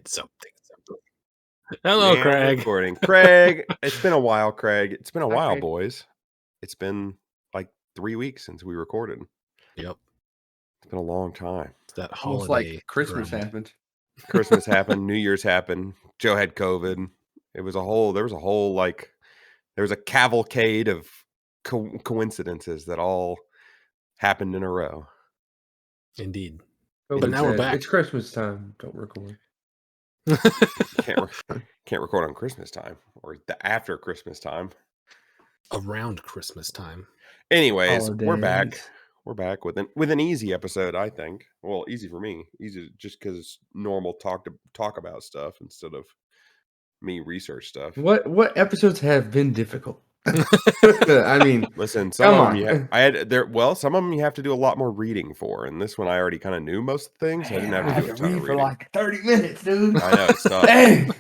something. Hello, Man, Craig. Recording. Craig, it's been a while, Craig. It's been a while, Craig. boys. It's been like 3 weeks since we recorded. Yep. It's been a long time. It's that Almost holiday like Christmas grind. happened. Christmas happened, New Year's happened, Joe had COVID. There was a cavalcade of coincidences that all happened in a row. Indeed. But now we're back. It's Christmas time. Don't record. Can't record on Christmas time or the after Christmas time. Around Christmas time. Anyways, we're Holidays. back. We're back with an easy episode, I think. Well, easy for me. Easy just because it's normal talk about stuff instead of me research stuff. What episodes have been difficult? I mean, Listen, come some of on. some of them you have to do a lot more reading for, and this one I already kind of knew most of the things. So I didn't have to do a ton of read reading. for like 30 minutes, dude. I know it's tough. Dang.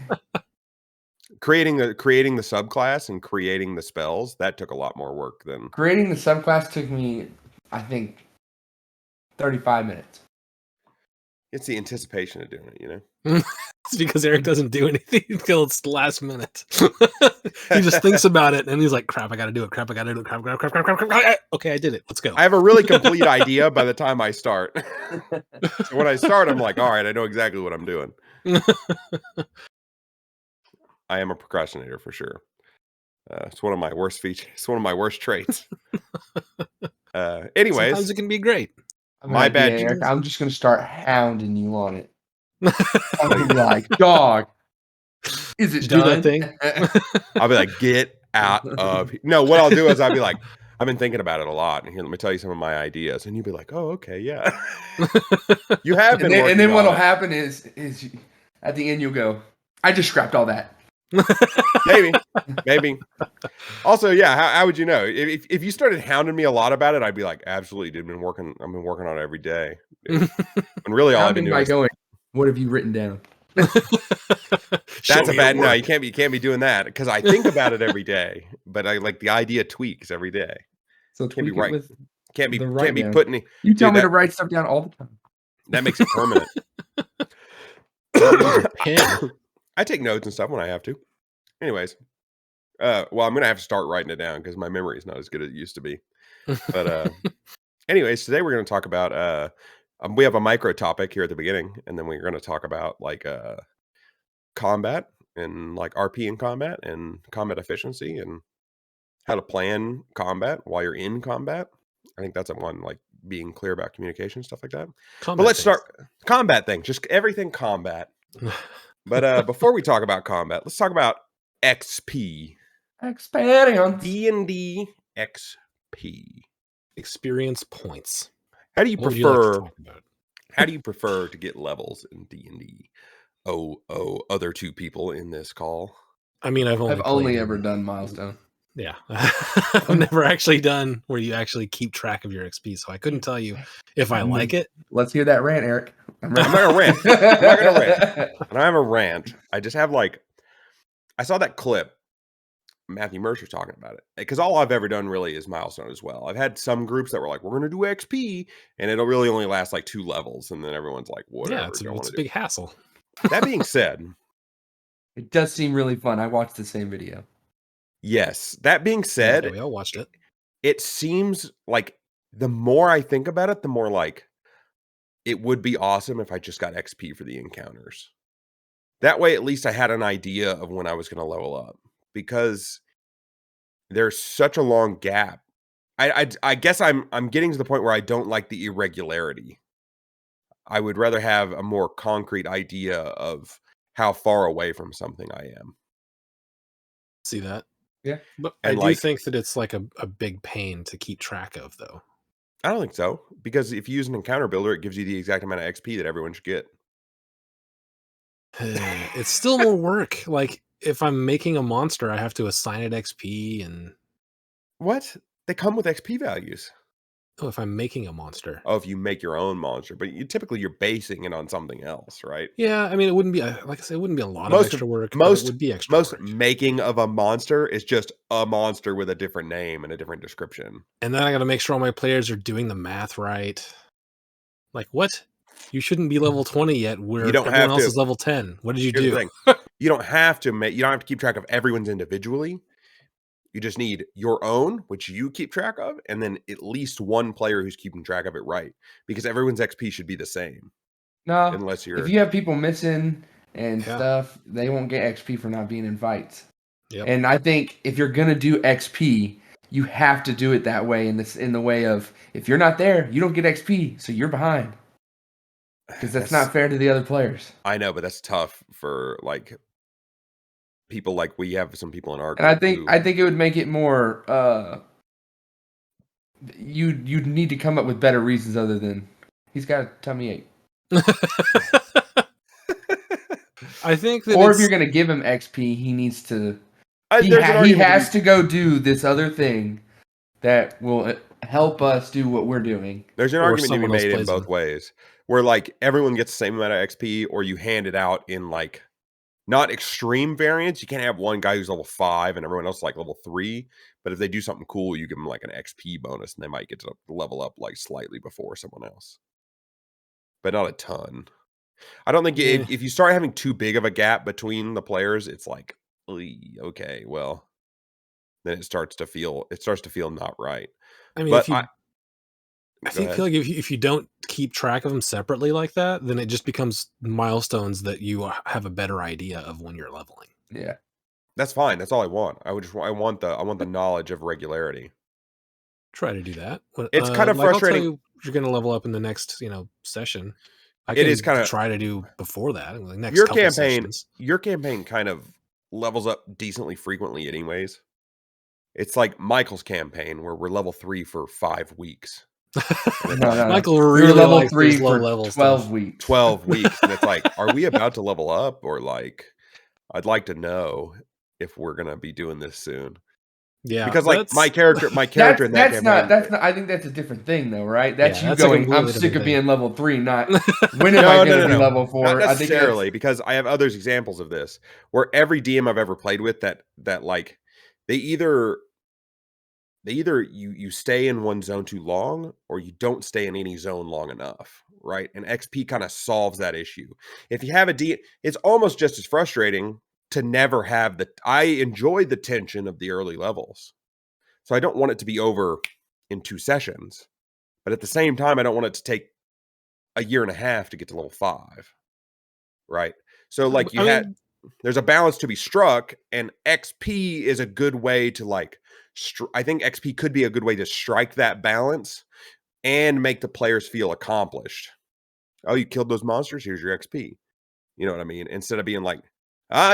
Creating the subclass and creating the spells, that took a lot more work than Creating the subclass took me, I think, 35 minutes. it's the anticipation of doing it, you know. It's because Eric doesn't do anything until it's the last minute. He just thinks about it and he's like, crap, I gotta do it. Crap. Okay, I did it. Let's go. I have a really complete idea by the time I start. So when I start, I'm like, all right, I know exactly what I'm doing. I am a procrastinator for sure. It's one of my worst features. It's one of my worst traits. Anyways, sometimes it can be great. My bad, Eric. Jesus. I'm just gonna start hounding you on it. I'm gonna be like, dog, is it Do done? that thing. I'll be like, get out of here. No, what I'll do is I'll be like, I've been thinking about it a lot, and here, let me tell you some of my ideas, and you'll be like, oh, okay, yeah. You have been, and then what'll it. happen is at the end you'll go, I just scrapped all that. Maybe. Also, yeah. How would you know if you started hounding me a lot about it? I'd be like, absolutely, dude. I've been working on it every day. And really, all I've been doing is going, what have you written down? that's a bad no. You can't be doing that because I think about it every day, but I like the idea tweaks every day. So Can't be tweak it right. with Can't be the can't be down. putting it. You tell me to write stuff down all the time. That makes it permanent. Pen. I take notes and stuff when I have to. Anyways, well, I'm gonna have to start writing it down because my memory is not as good as it used to be. But anyways, today we're gonna talk about we have a micro topic here at the beginning, and then we're gonna talk about like combat and like RP in combat and combat efficiency and how to plan combat while you're in combat. I think that's a one, like being clear about communication, stuff like that. But let's start combat thing, just everything combat. But before we talk about combat, let's talk about XP. Expanding on D&D XP. Experience points. How do you What would prefer? like to talk about? How do you prefer to get levels in D&D? Other two people in this call. I mean, I've only ever done milestone. Yeah. I've never actually done where you actually keep track of your XP, so I couldn't tell you if I like it. Let's hear that rant, Eric. I'm not gonna rant. I'm not gonna rant. I don't have a rant. I just have I saw that clip. Matthew Mercer talking about it because all I've ever done really is milestone as well. I've had some groups that were like, we're going to do XP and it'll really only last like 2 levels. And then everyone's like, whatever. Yeah, it's a big hassle. That being said, it does seem really fun. I watched the same video. Yes. That being said, we all watched it. It seems like the more I think about it, the more like it would be awesome if I just got XP for the encounters. That way, at least I had an idea of when I was going to level up. Because there's such a long gap. I guess I'm getting to the point where I don't like the irregularity. I would rather have a more concrete idea of how far away from something I am. See that? Yeah. But And I do think that it's like a big pain to keep track of, though. I don't think so. Because if you use an encounter builder, it gives you the exact amount of XP that everyone should get. It's still more work. Like, if I'm making a monster, I have to assign it XP and... What? They come with XP values. Oh, if I'm making a monster. Oh, if you make your own monster. But you're basing it on something else, right? Yeah, I mean, it wouldn't be, like I said, it wouldn't be a lot of extra work. Most it would be extra Most work. making of a monster is just a monster with a different name and a different description. And then I got to make sure all my players are doing the math right. Like, what? You shouldn't be level 20 yet where don't everyone have else to- is level 10. What did you Here's the do? thing. You don't have to keep track of everyone's individually. You just need your own, which you keep track of, and then at least one player who's keeping track of it right. Because everyone's XP should be the same. No, Unless you're if you have people missing and Yeah. stuff, they won't get XP for not being in fights. Yep. And I think if you're gonna do XP, you have to do it that way in the way of if you're not there, you don't get XP, so you're behind. Because that's not fair to the other players. I know, but that's tough for like people like we have some people in our And I group think it would make it more you'd need to come up with better reasons other than he's got a tummy ache. I think that Or if you're gonna give him XP, he needs to he has to go do this other thing that will help us do what we're doing. There's an Or argument to be someone else made in plays both him. ways, where like everyone gets the same amount of XP, or you hand it out in like not extreme variants. You can't have one guy who's level 5 and everyone else like level 3. But if they do something cool, you give them like an XP bonus, and they might get to level up like slightly before someone else, but not a ton. I don't think Yeah. if you start having too big of a gap between the players, it's like, okay, well, then it starts to feel not right. I mean, But I feel like if you don't keep track of them separately like that, then it just becomes milestones that you have a better idea of when you're leveling. Yeah. That's fine. That's all I want. I want the knowledge of regularity. Try to do that. It's kind of I'll tell frustrating. you you're going to level up in the next, session. I It is can kinda try to do before that, in the next your couple campaign. sessions. Your campaign kind of levels up decently frequently, anyways. It's like Michael's campaign where we're level 3 for 5 weeks. No. Michael We really were level likes 3 those low for level 12 stuff. weeks. 12 weeks, and it's like, are we about to level up, or like, I'd like to know if we're gonna be doing this soon. Yeah, Because like my character in that that's campaign, not I think that's a different thing though, right? That's Yeah, you that's a going, I'm completely sick different of thing. being level 3, not when am I gonna be level 4? Not I think necessarily, because I have others examples of this where every DM I've ever played with that like they either you stay in one zone too long, or you don't stay in any zone long enough, right? And XP kind of solves that issue. If you have it's almost just as frustrating to never have I enjoy the tension of the early levels. So I don't want it to be over in 2 sessions. But at the same time, I don't want it to take a year and a half to get to level 5. Right? So like there's a balance to be struck, and XP is a good way to like I think XP could be a good way to strike that balance and make the players feel accomplished. Oh, you killed those monsters, here's your XP. You know what I mean? Instead of being like,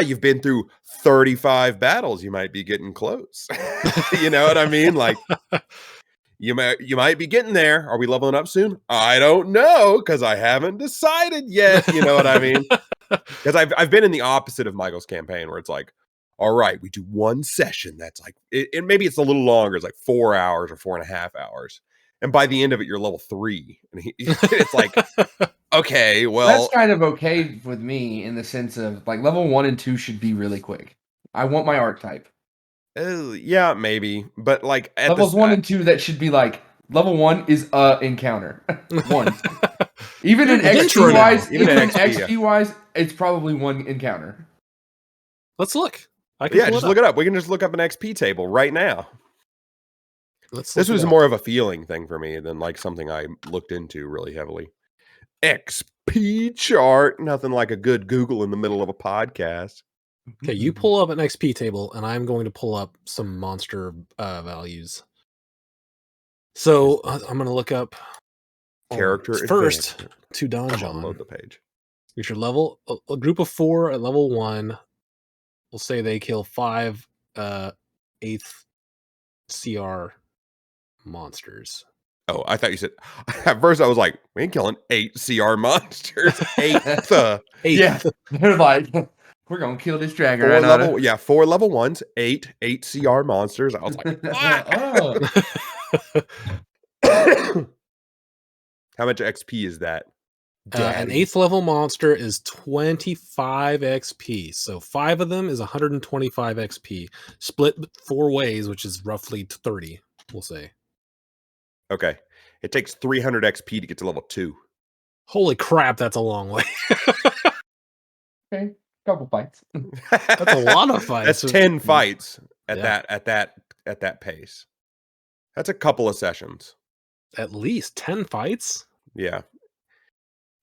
you've been through 35 battles, you might be getting close. You know what I mean? Like you might be getting there. Are we leveling up soon? I don't know, because I haven't decided yet. You know what I mean? Because I've been in the opposite of Michael's campaign, where it's like, all right, we do one session that's like, and maybe it's a little longer. It's like 4 hours or 4.5 hours, and by the end of it, you're level 3, and it's like, okay, well, that's kind of okay with me in the sense of like level 1 and 2 should be really quick. I want my archetype. Yeah, maybe, but like at levels 1 and 2, that should be like level 1 is a encounter. 1. Even in XP wise, XP wise, it's probably 1 encounter. Let's look. Just look it up. We can just look up an XP table right now. This was more of a feeling thing for me than like something I looked into really heavily. XP chart, nothing like a good Google in the middle of a podcast. Okay, you pull up an XP table, and I'm going to pull up some monster values. So I'm going to look up character first to Donjon. Load the page. Get your level. A group of 4 at level 1. We'll say they kill 5 8th CR monsters. Oh, I thought you said at first. I was like, we ain't killing 8 CR monsters. 8th. Yeah, they're like, we're gonna kill this dragon 4 right level. Yeah, 4 level 1s, 8 CR monsters. I was like, how much XP is that? An 8th level monster is 25 XP. So 5 of them is 125 XP, split 4 ways, which is roughly 30. We'll say. Okay, it takes 300 XP to get to level 2. Holy crap, that's a long way. Okay, couple fights. That's a lot of fights. That's 10 fights at Yeah. that pace. That's a couple of sessions. At least 10 fights? Yeah.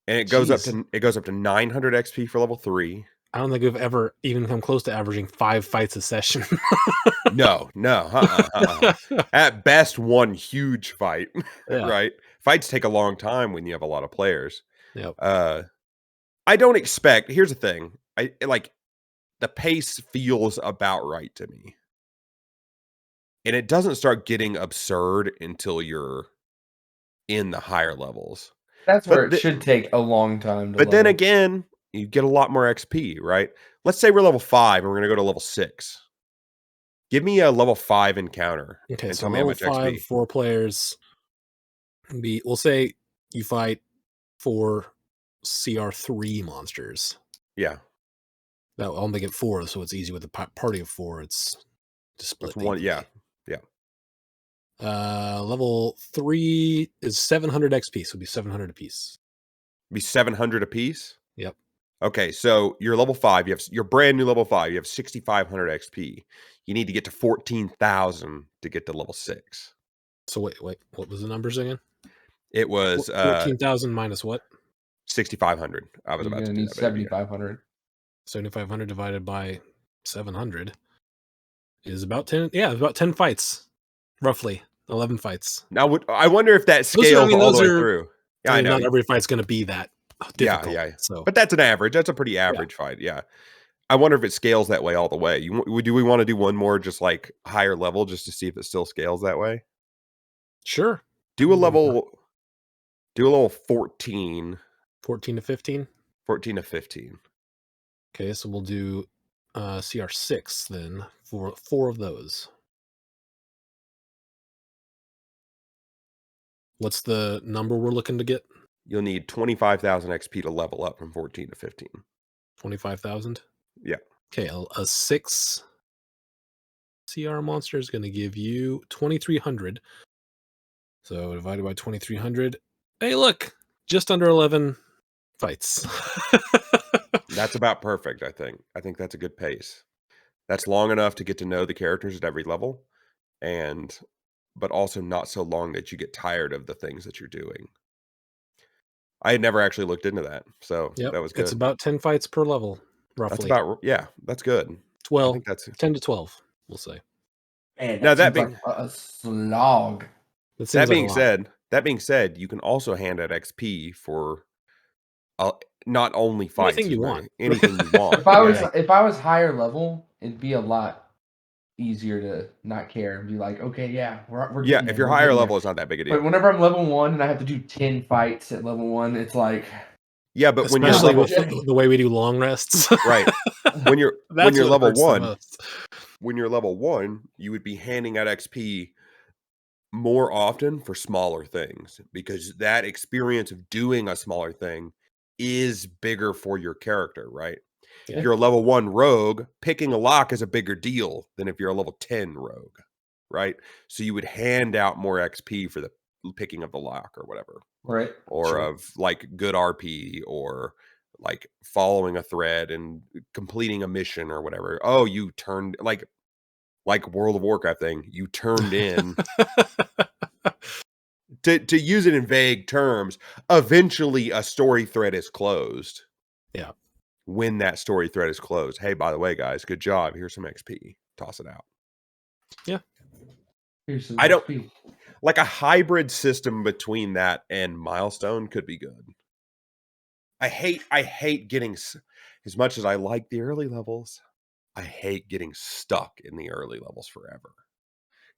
And it goes up Jeez. to 900 XP for level 3. I don't think we've ever even come close to averaging 5 fights a session. No. At best, one huge fight, Yeah. right? Fights take a long time when you have a lot of players. Yep. I don't expect. Here's the thing. The pace feels about right to me. And it doesn't start getting absurd until you're in the higher levels. That's where But it should take a long time to But then level. again, you get a lot more XP, right? Let's say we're level 5 and we're going to go to level 6. Give me a level 5 encounter Okay, and so tell me how level much 5, XP. 4 players. We'll say you fight 4 CR3 monsters. Yeah. I'll only get 4, so it's easy with a party of 4. It's to split. That's one. Yeah. Yeah. Level 3 is 700 XP, so it'll be 700 apiece. Be 700 apiece. Yep. Okay, so you're level 5. You're brand new level 5. You have 6,500 XP. You need to get to 14,000 to get to level 6. So wait, what was the numbers again? It was 14,000 minus what? 6,500. I was You're about gonna to do need that. But I didn't. 7,500. 7,500 divided by 700 is about 10. Yeah, it's about 10 fights, roughly 11 fights. Now, I wonder if that scales all the way through. Yeah, I know. Not every fight's going to be that difficult. Yeah. So, but that's an average. That's a pretty average fight. Yeah. I wonder if it scales that way all the way. Do we want to do one more just like higher level just to see if it still scales that way? sure. Do a level 14. 14 to 15? 14 to 15. Okay, so we'll do CR6 then for 4 of those. What's the number we're looking to get? You'll need 25,000 XP to level up from 14 to 15. 25,000? Yeah. Okay, a 6 CR monster is going to give you 2,300. So divided by 2,300. Hey, look, just under 11 fights. That's about perfect, I think. I think that's a good pace. That's long enough to get to know the characters at every level, but also not so long that you get tired of the things that you're doing. I had never actually looked into that, so Yep, that was good. it's about 10 fights per level, roughly. That's good. 12, I think that's 10 to 12, we'll say. Man, Now, that seems being- like a slog. That being said, you can also hand out XP for not only fights, anything you want. anything you want. If I was higher level, it'd be a lot easier to not care and be like, okay, yeah, we're getting if there, you're we're higher getting level, there. it's not that big a deal. But whenever I'm level 1 and I have to do 10 fights at level 1, it's like, yeah, but when you're especially level, with the way we do long rests, right? When you're That's what level hurts the 1, most. when you're level 1, you would be handing out XP more often for smaller things because that experience of doing a smaller thing is bigger for your character, right? Yeah. If you're a level 1 rogue, picking a lock is a bigger deal than if you're a level 10 rogue, right? So you would hand out more XP for the picking of the lock or whatever. right? Or of like good RP or like following a thread and completing a mission or whatever. Oh, you turned like World of Warcraft thing. You turned in to use it in vague terms. Eventually, a story thread is closed. Yeah. When that story thread is closed, hey, by the way, guys, good job. Here's some XP. Toss it out. Yeah. Here's some I don't XP. like a hybrid system between that and milestone could be good. I hate getting, as much as I like the early levels, I hate getting stuck in the early levels forever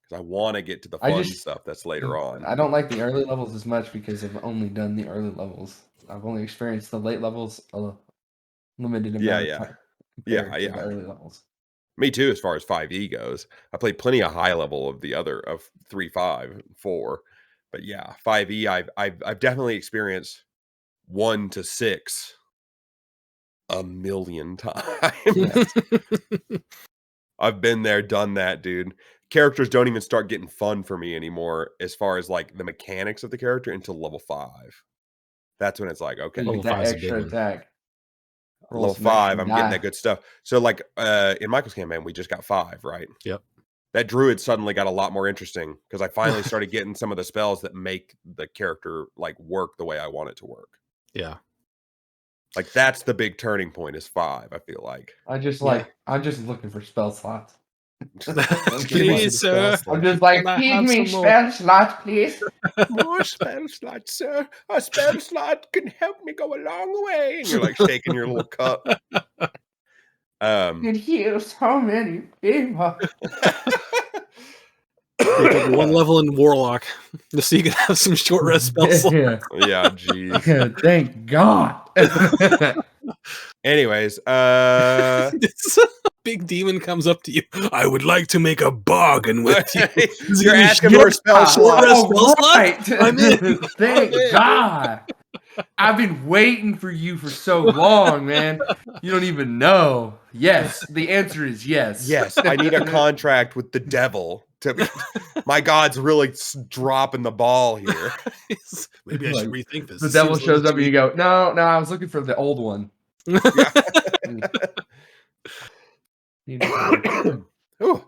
because I want to get to the fun stuff that's later on. I don't like the early levels as much because I've only done the early levels. I've only experienced the late levels a limited amount of time compared to the early levels. Me too, as far as 5e goes. I played plenty of high level of the other of 3, 5, 4. But yeah, 5e I've definitely experienced 1 to 6 a million times. I've been there, done that, dude. Characters don't even start getting fun for me anymore as far as like the mechanics of the character until level 5. That's when it's like, okay. You Level get that 5's a big extra one. attack. Roll Level some 5, extra I'm getting die. that good stuff. So like in Michael's campaign, we just got 5, right? Yep. That druid suddenly got a lot more interesting because I finally started getting some of the spells that make the character like work the way I want it to work. Yeah. Like that's the big turning point is 5, I feel like. I'm just looking for spell slots. Please, sir. I'm just like, Can I feed have me some more? spell slots, please. More spell slots, sir. A spell slot can help me go a long way. And you're like shaking your little cup. Can heal so many people. Take up 1 level in Warlock just so you can have some short rest spells. Yeah. Yeah, jeez. Thank God. Anyways, This big demon comes up to you. I would like to make a bargain with you. you're asking for a spell slot. I'm in. Thank God. I've been waiting for you for so long, man. You don't even know. Yes, the answer is yes. Yes, I need a contract with the devil. My God's really dropping the ball here. Maybe I should rethink this. The devil shows up and you go, no, I was looking for the old one. Ooh.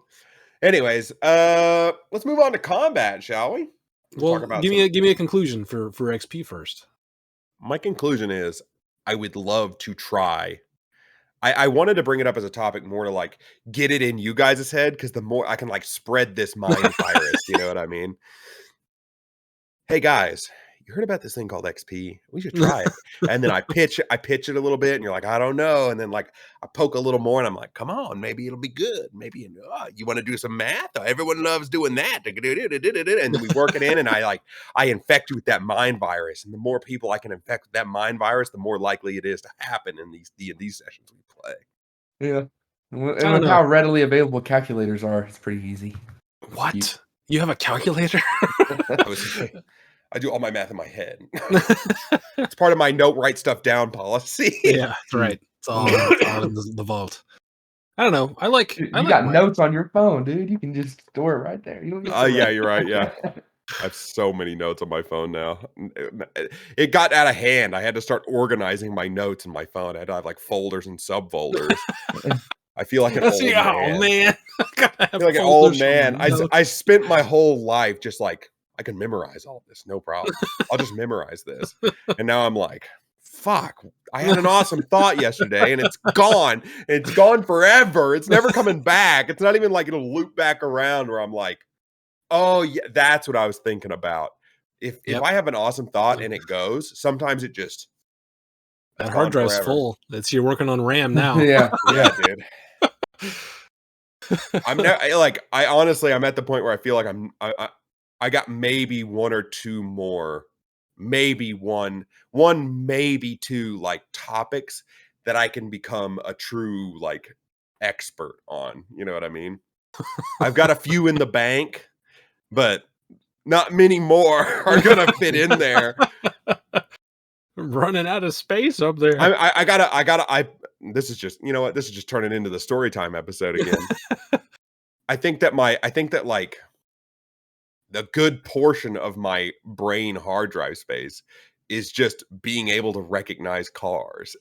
Anyways, let's move on to combat, shall we? Well, give me a conclusion for XP first. My conclusion is I would love to try. I wanted to bring it up as a topic more to like get it in you guys' head because the more I can like spread this mind virus, you know what I mean? Hey guys, you heard about this thing called XP? We should try it. And then I pitch it a little bit, and you're like, I don't know. And then like I poke a little more, and I'm like, come on, maybe it'll be good. Maybe you want to do some math? Everyone loves doing that. And then we work it in, and I infect you with that mind virus. And the more people I can infect with that mind virus, the more likely it is to happen in these D&D sessions we play. Yeah. And with how readily available calculators are, it's pretty easy. What? You have a calculator? I do all my math in my head. It's part of my write stuff down policy. Yeah, that's right. It's all in the vault. I don't know. You got notes on your phone, dude. You can just store it right there. You don't need yeah, you're right. Yeah. I have so many notes on my phone now. It got out of hand. I had to start organizing my notes in my phone. I had to have like folders and subfolders. I feel like an old man. Oh man. I feel like an old man. I spent my whole life just like, I can memorize all this, no problem. I'll just memorize this. And now I'm like, fuck, I had an awesome thought yesterday and it's gone. It's gone forever. It's never coming back. It's not even like it'll loop back around where I'm like, oh yeah, that's what I was thinking about. If I have an awesome thought and it goes, sometimes it just that hard drive's full. You're working on RAM now. Yeah, dude. I'm at the point where I feel like I got maybe 1 or 2 more, maybe one, maybe 2 like topics that I can become a true like expert on. You know what I mean? I've got a few in the bank, but not many more are gonna fit in there. I'm running out of space up there. This is just, you know what? This is just turning into the story time episode again. I think that like the good portion of my brain hard drive space is just being able to recognize cars.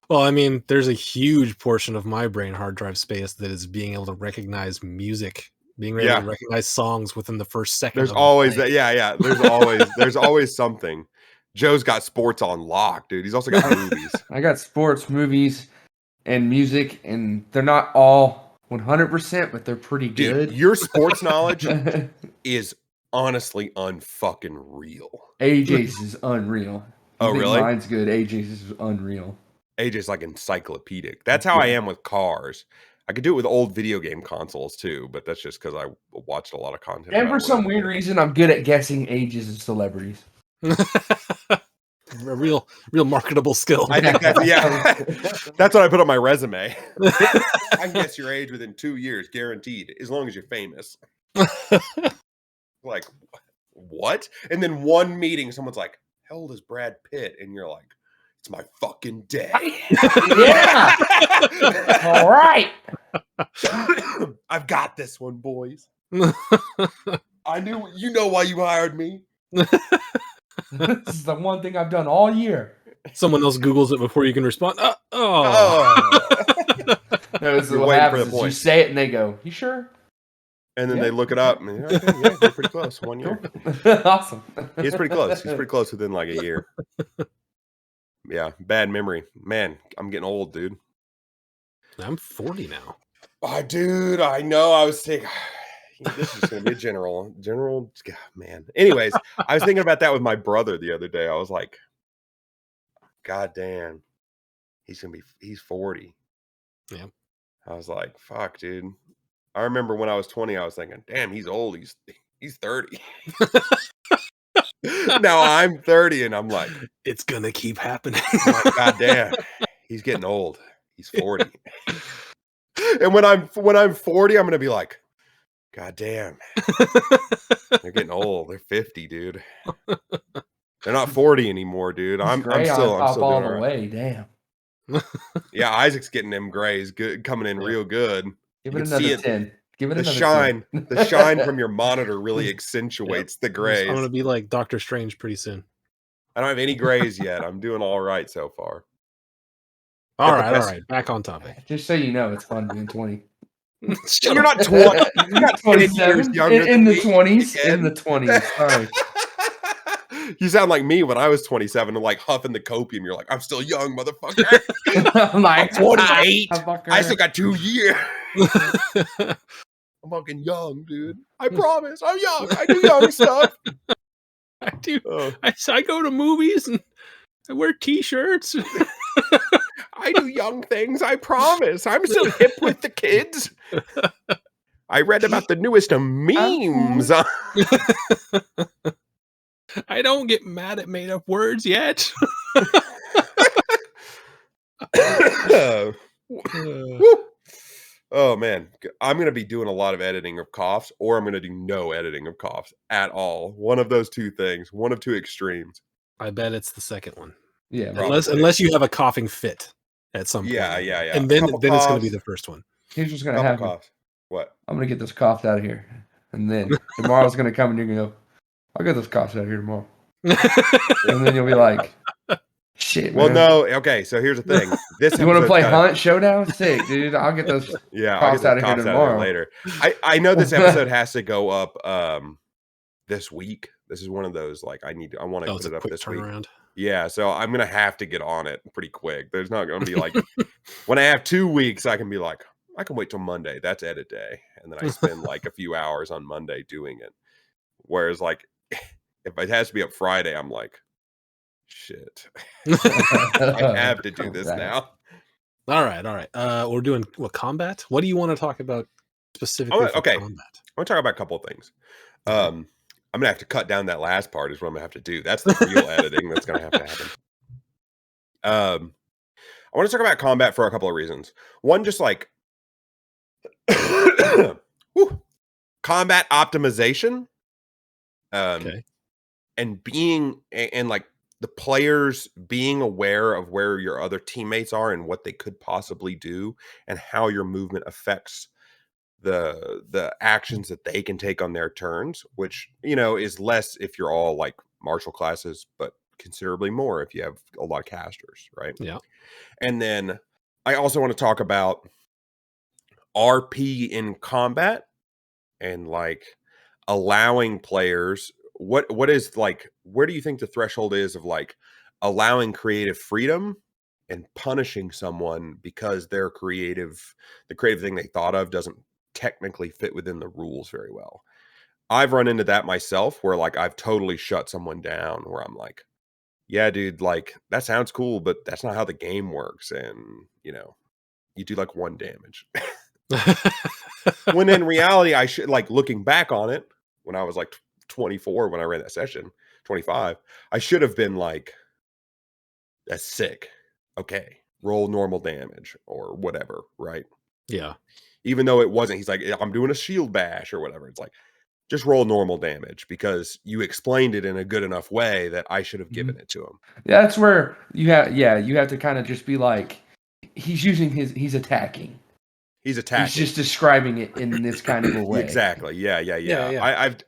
Well, I mean, there's a huge portion of my brain hard drive space that is being able to recognize music, being able to recognize songs within the first second. There's always that. Yeah. There's always something. Joe's got sports on lock, dude. He's also got movies. I got sports, movies, and music, and they're not all 100%, but they're pretty good. Dude, your sports knowledge is honestly unfucking real. AJ's is unreal. Oh, really? Mine's good. AJ's is unreal. AJ's like encyclopedic. That's how I am with cars. I could do it with old video game consoles too, but that's just because I watched a lot of content. And for some weird reason, I'm good at guessing ages of celebrities. A real marketable skill. I think that's what I put on my resume. I can guess your age within 2 years, guaranteed, as long as you're famous. Like, what? And then one meeting, someone's like, how old is Brad Pitt? And you're like, it's my fucking day. Yeah. All right. I've got this one, boys. I knew, you know why you hired me. This is the one thing I've done all year. Someone else Googles it before you can respond. Oh. No, this is You're what waiting for happens the is you point. say it and they go, "You sure?" And then Yeah. they look it up and okay, yeah, you're pretty close. 1 year. Cool. Awesome. He's pretty close. He's pretty close within like a year. Yeah, bad memory. Man, I'm getting old, dude. I'm 40 now. Oh, dude, I know. I was thinking this is going to be a general. God, man. Anyways, I was thinking about that with my brother the other day. I was like, God damn, he's 40. Yeah. I was like, fuck, dude. I remember when I was 20, I was thinking, damn, he's old. He's 30. Now I'm 30 and I'm like, it's going to keep happening. God damn, he's getting old. He's 40. And when I'm 40, I'm going to be like, God damn, they're getting old. They're 50, dude. They're not 40 anymore, dude. I'm still all doing the all right. way. Damn. Yeah, Isaac's getting them grays good, coming in real good. Give You it can another see it. 10. Give it The another shine, 10. the shine from your monitor really accentuates the I'm grays. going to be like Doctor Strange pretty soon. I don't have any grays yet. I'm doing all right so far. All right. Back on topic. Just so you know, it's fun being 20. You're not 20. You're not 10 years 27 younger in than the me, 20s. dickhead. In the 20s. Sorry. You sound like me when I was 27 and like huffing the copium. You're like, I'm still young, motherfucker. I'm like, I'm 48. fucker. I still got 2 years. I'm fucking young, dude. I promise. I'm young. I do young stuff. I do. I go to movies and I wear t-shirts. I do young things. I promise. I'm still hip with the kids. I read about the newest memes. I don't get mad at made up words yet. Oh man, I'm going to be doing a lot of editing of coughs, or I'm going to do no editing of coughs at all. One of those two things, one of two extremes. I bet it's the second one. Yeah, unless you have a coughing fit at some point. Yeah. And then it's going to be the first one. Here's what's going to happen. Coughs. What? I'm going to get this cough out of here. And then tomorrow's going to come and you're going to go, I'll get this cough out of here tomorrow. And then you'll be like, shit, well, man. no. Okay, so here's the thing. You want to play Hunt Showdown? Sick, dude. I'll get those coughs out of here tomorrow. Later. I know this episode has to go up this week. This is one of those like I want to put it up this turnaround. Week. Yeah, so I'm gonna have to get on it pretty quick. There's not gonna be like when I have 2 weeks, I can be like, I can wait till Monday. That's edit day, and then I spend like a few hours on Monday doing it. Whereas like if it has to be up Friday, I'm like, shit, I have to do this now. All right. We're doing what, combat? What do you want to talk about specifically? Okay, combat? I want to talk about a couple of things. I'm gonna have to cut down that last part. Is what I'm gonna have to do. That's the real editing that's gonna have to happen. I want to talk about combat for a couple of reasons. One, just like combat optimization, and being and like the players being aware of where your other teammates are and what they could possibly do, and how your movement affects the actions that they can take on their turns, which is less if you're all like martial classes, but considerably more if you have a lot of casters, right? Yeah. And then I also want to talk about RP in combat and like allowing players what is like, where do you think the threshold is of like allowing creative freedom and punishing someone because the creative thing they thought of doesn't technically fit within the rules very well? I've run into that myself where like I've totally shut someone down where I'm like, yeah, dude, like that sounds cool, but that's not how the game works. And you do like 1 damage. When in reality, I should, like, looking back on it, when I was like 24, when I ran that session, 25, I should have been like, that's sick. Okay, roll normal damage or whatever, right? Yeah. Even though it wasn't, he's like, I'm doing a shield bash or whatever. It's like, just roll normal damage because you explained it in a good enough way that I should have given it to him. That's where you have to kind of just be like, he's attacking. He's attacking. He's just describing it in this kind of a way. Exactly. Yeah.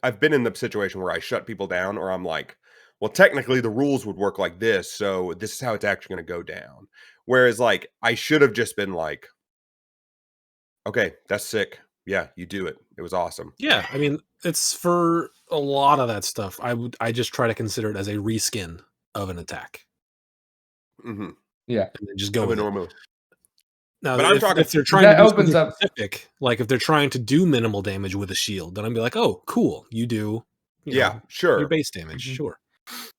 I've been in the situation where I shut people down or I'm like, well, technically the rules would work like this, so this is how it's actually going to go down. Whereas, like, I should have just been like, okay, that's sick. Yeah, you do it. It was awesome. Yeah, I mean, it's for a lot of that stuff. I just try to consider it as a reskin of an attack, Hmm. Yeah. and then just go Of a with it. normal. Now, But I'm talking. if they're trying That to do opens something up- specific, like if they're trying to do minimal damage with a shield, then I'd be like, oh, cool, you do, Yeah, your sure. base damage, Mhm. sure.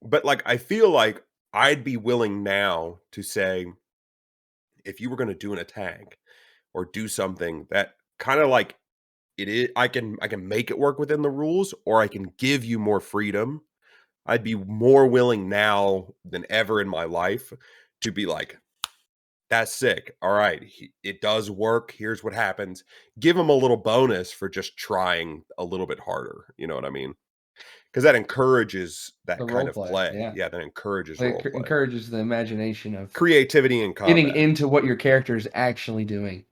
But like, I feel like I'd be willing now to say, if you were going to do an attack or do something that kind of like it is, I can make it work within the rules, or I can give you more freedom. I'd be more willing now than ever in my life to be like, that's sick. All right, it does work. Here's what happens. Give them a little bonus for just trying a little bit harder. You know what I mean? Because that encourages The that kind role of play, play. yeah. Yeah, that encourages It role play, encourages the imagination of creativity in getting combat. into what your character is actually doing.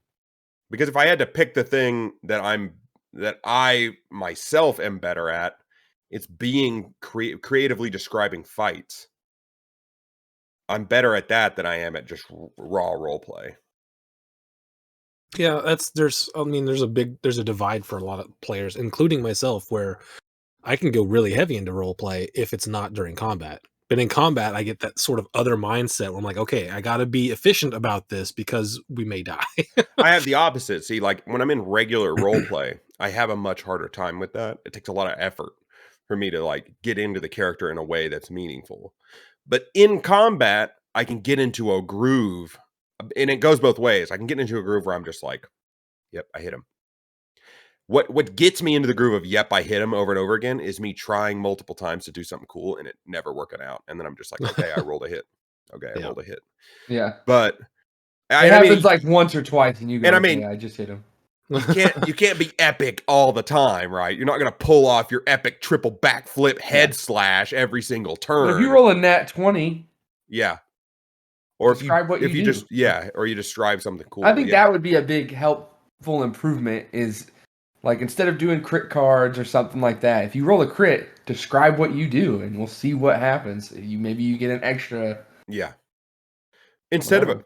Because if I had to pick the thing that I myself am better at, it's being creatively describing fights. I'm better at that than I am at just raw role play. Yeah, there's a divide for a lot of players, including myself, where I can go really heavy into role play if it's not during combat. But in combat, I get that sort of other mindset where I'm like, okay, I got to be efficient about this because we may die. I have the opposite. See, like when I'm in regular role play, I have a much harder time with that. It takes a lot of effort for me to like get into the character in a way that's meaningful. But in combat, I can get into a groove, and it goes both ways. I can get into a groove where I'm just like, yep, I hit him. What gets me into the groove of yep, I hit him over and over again is me trying multiple times to do something cool and it never working out. And then I'm just like, okay, I rolled a hit. Okay, I Yeah. rolled a hit. Yeah. But It I happens mean, like once or twice and you go, and I okay, mean, I just hit him. you can't be epic all the time, right? You're not gonna pull off your epic triple backflip head slash every single turn. But if you roll a nat 20, yeah. Or describe what if you you do. just or you describe something cool. I think yeah. that would be a big helpful improvement is like instead of doing crit cards or something like that, if you roll a crit, describe what you do and we'll see what happens. Maybe you get an extra Yeah. Instead whatever.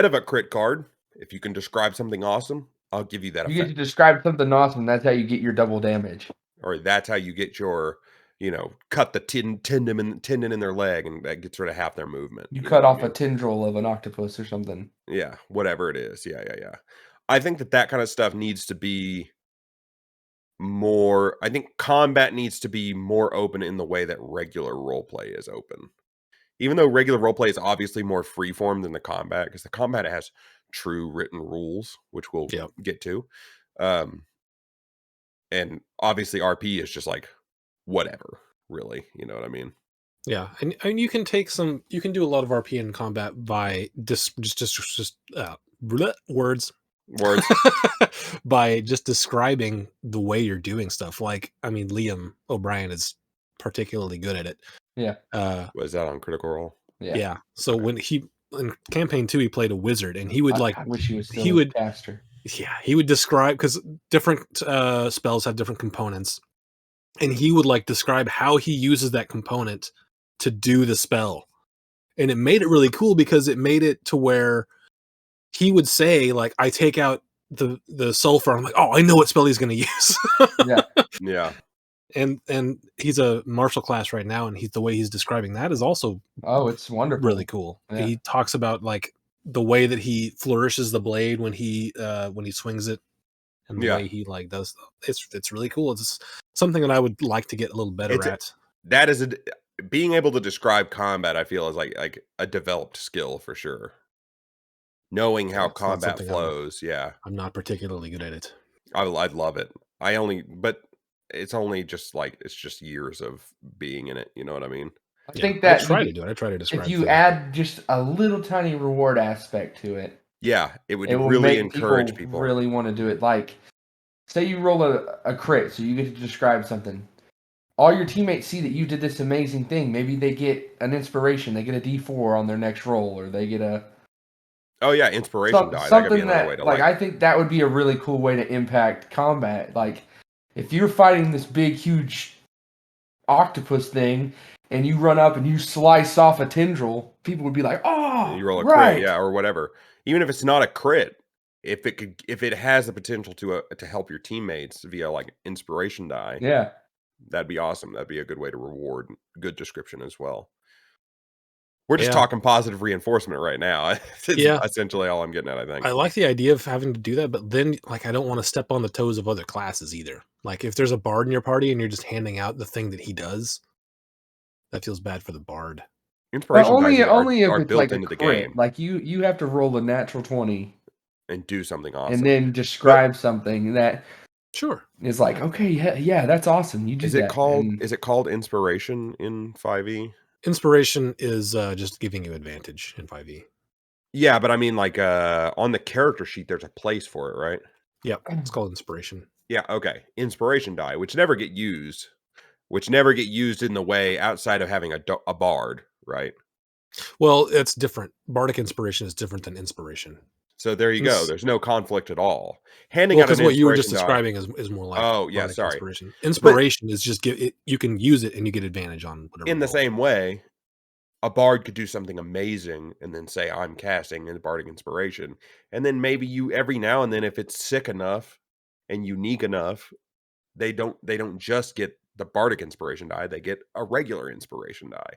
of a crit card, if you can describe something awesome, I'll give you that You get to effect. describe something awesome, that's how you get your double damage. Or that's how you get your, cut the tendon in their leg, and that gets rid of half their movement. You know cut what I off a mean? tendril of an octopus or something. Yeah, whatever it is. Yeah. I think that kind of stuff needs to be more. I think combat needs to be more open in the way that regular role play is open. Even though regular role play is obviously more freeform than the combat, because the combat has true written rules, which we'll Yep. get to. And obviously RP is just like whatever, really. You know what I mean? Yeah, and you can do a lot of RP in combat by words Words. by just describing the way you're doing stuff. Like, I mean, Liam O'Brien is particularly good at it. Yeah. Was that on Critical Role? Yeah. So Okay. when in campaign 2, he played a wizard, and he would I wish he was still a caster. he would describe, because different spells have different components, and he would like describe how he uses that component to do the spell. And it made it really cool because it made it to where he would say, like, I take out the sulfur. I'm like, oh, I know what spell he's going to use. Yeah. And he's a martial class right now, and the way he's describing that is also It's wonderful. really cool. Yeah. He talks about like the way that he flourishes the blade when he swings it, and the way he like does. It's really cool. It's something that I would like to get a little better at. That is being able to describe combat, I feel, is like a developed skill for sure. Knowing how combat flows, I'm not particularly good at it. I'd love it. But it's only just like it's just years of being in it. You know what I mean? I think that I try to do it. I try to describe. If you things. add just a little tiny reward aspect to it, yeah, it would will really make encourage people. Really want to do it. Like, say you roll a crit, so you get to describe something. All your teammates see that you did this amazing thing. Maybe they get an inspiration. They get a D4 on their next roll, or they get a inspiration die. Something that could be another way to like. I think that would be a really cool way to impact combat. Like, if you're fighting this big, huge octopus thing, and you run up and you slice off a tendril, people would be like, "Oh, You roll a right, crit, yeah, or whatever. Even if it's not a crit, if it has the potential to help your teammates via like inspiration die, yeah." that'd be awesome. That'd be a good way to reward good description as well. We're just Yeah. talking positive reinforcement right now. It's Yeah. essentially all I'm getting at, I think. I like the idea of having to do that, but then like I don't want to step on the toes of other classes either. Like if there's a bard in your party and you're just handing out the thing that he does, that feels bad for the bard. But Inspiration dice only if are it's built like a into the crit. game Like you have to roll a natural 20 and do something and awesome. then describe something that Sure. is like, okay, yeah, that's awesome. You do Is that. it called inspiration in 5e? Inspiration is just giving you advantage in 5e. Yeah, but I mean like on the character sheet there's a place for it, right? Yep. It's called inspiration. Yeah, okay. Inspiration die, which never get used in the way outside of having a bard, right? Well, it's different. Bardic inspiration is different than inspiration. So there you go. There's no conflict at all. Handing Well, out an because what you were just inspiration die. describing is more like Oh, yeah, bardic sorry. inspiration. But Inspiration is just you can use it and you get advantage on whatever. in the roll. same way, a bard could do something amazing and then say, I'm casting in bardic inspiration. And then maybe you every now and then, if it's sick enough and unique enough, they don't just get the bardic inspiration die, they get a regular inspiration die.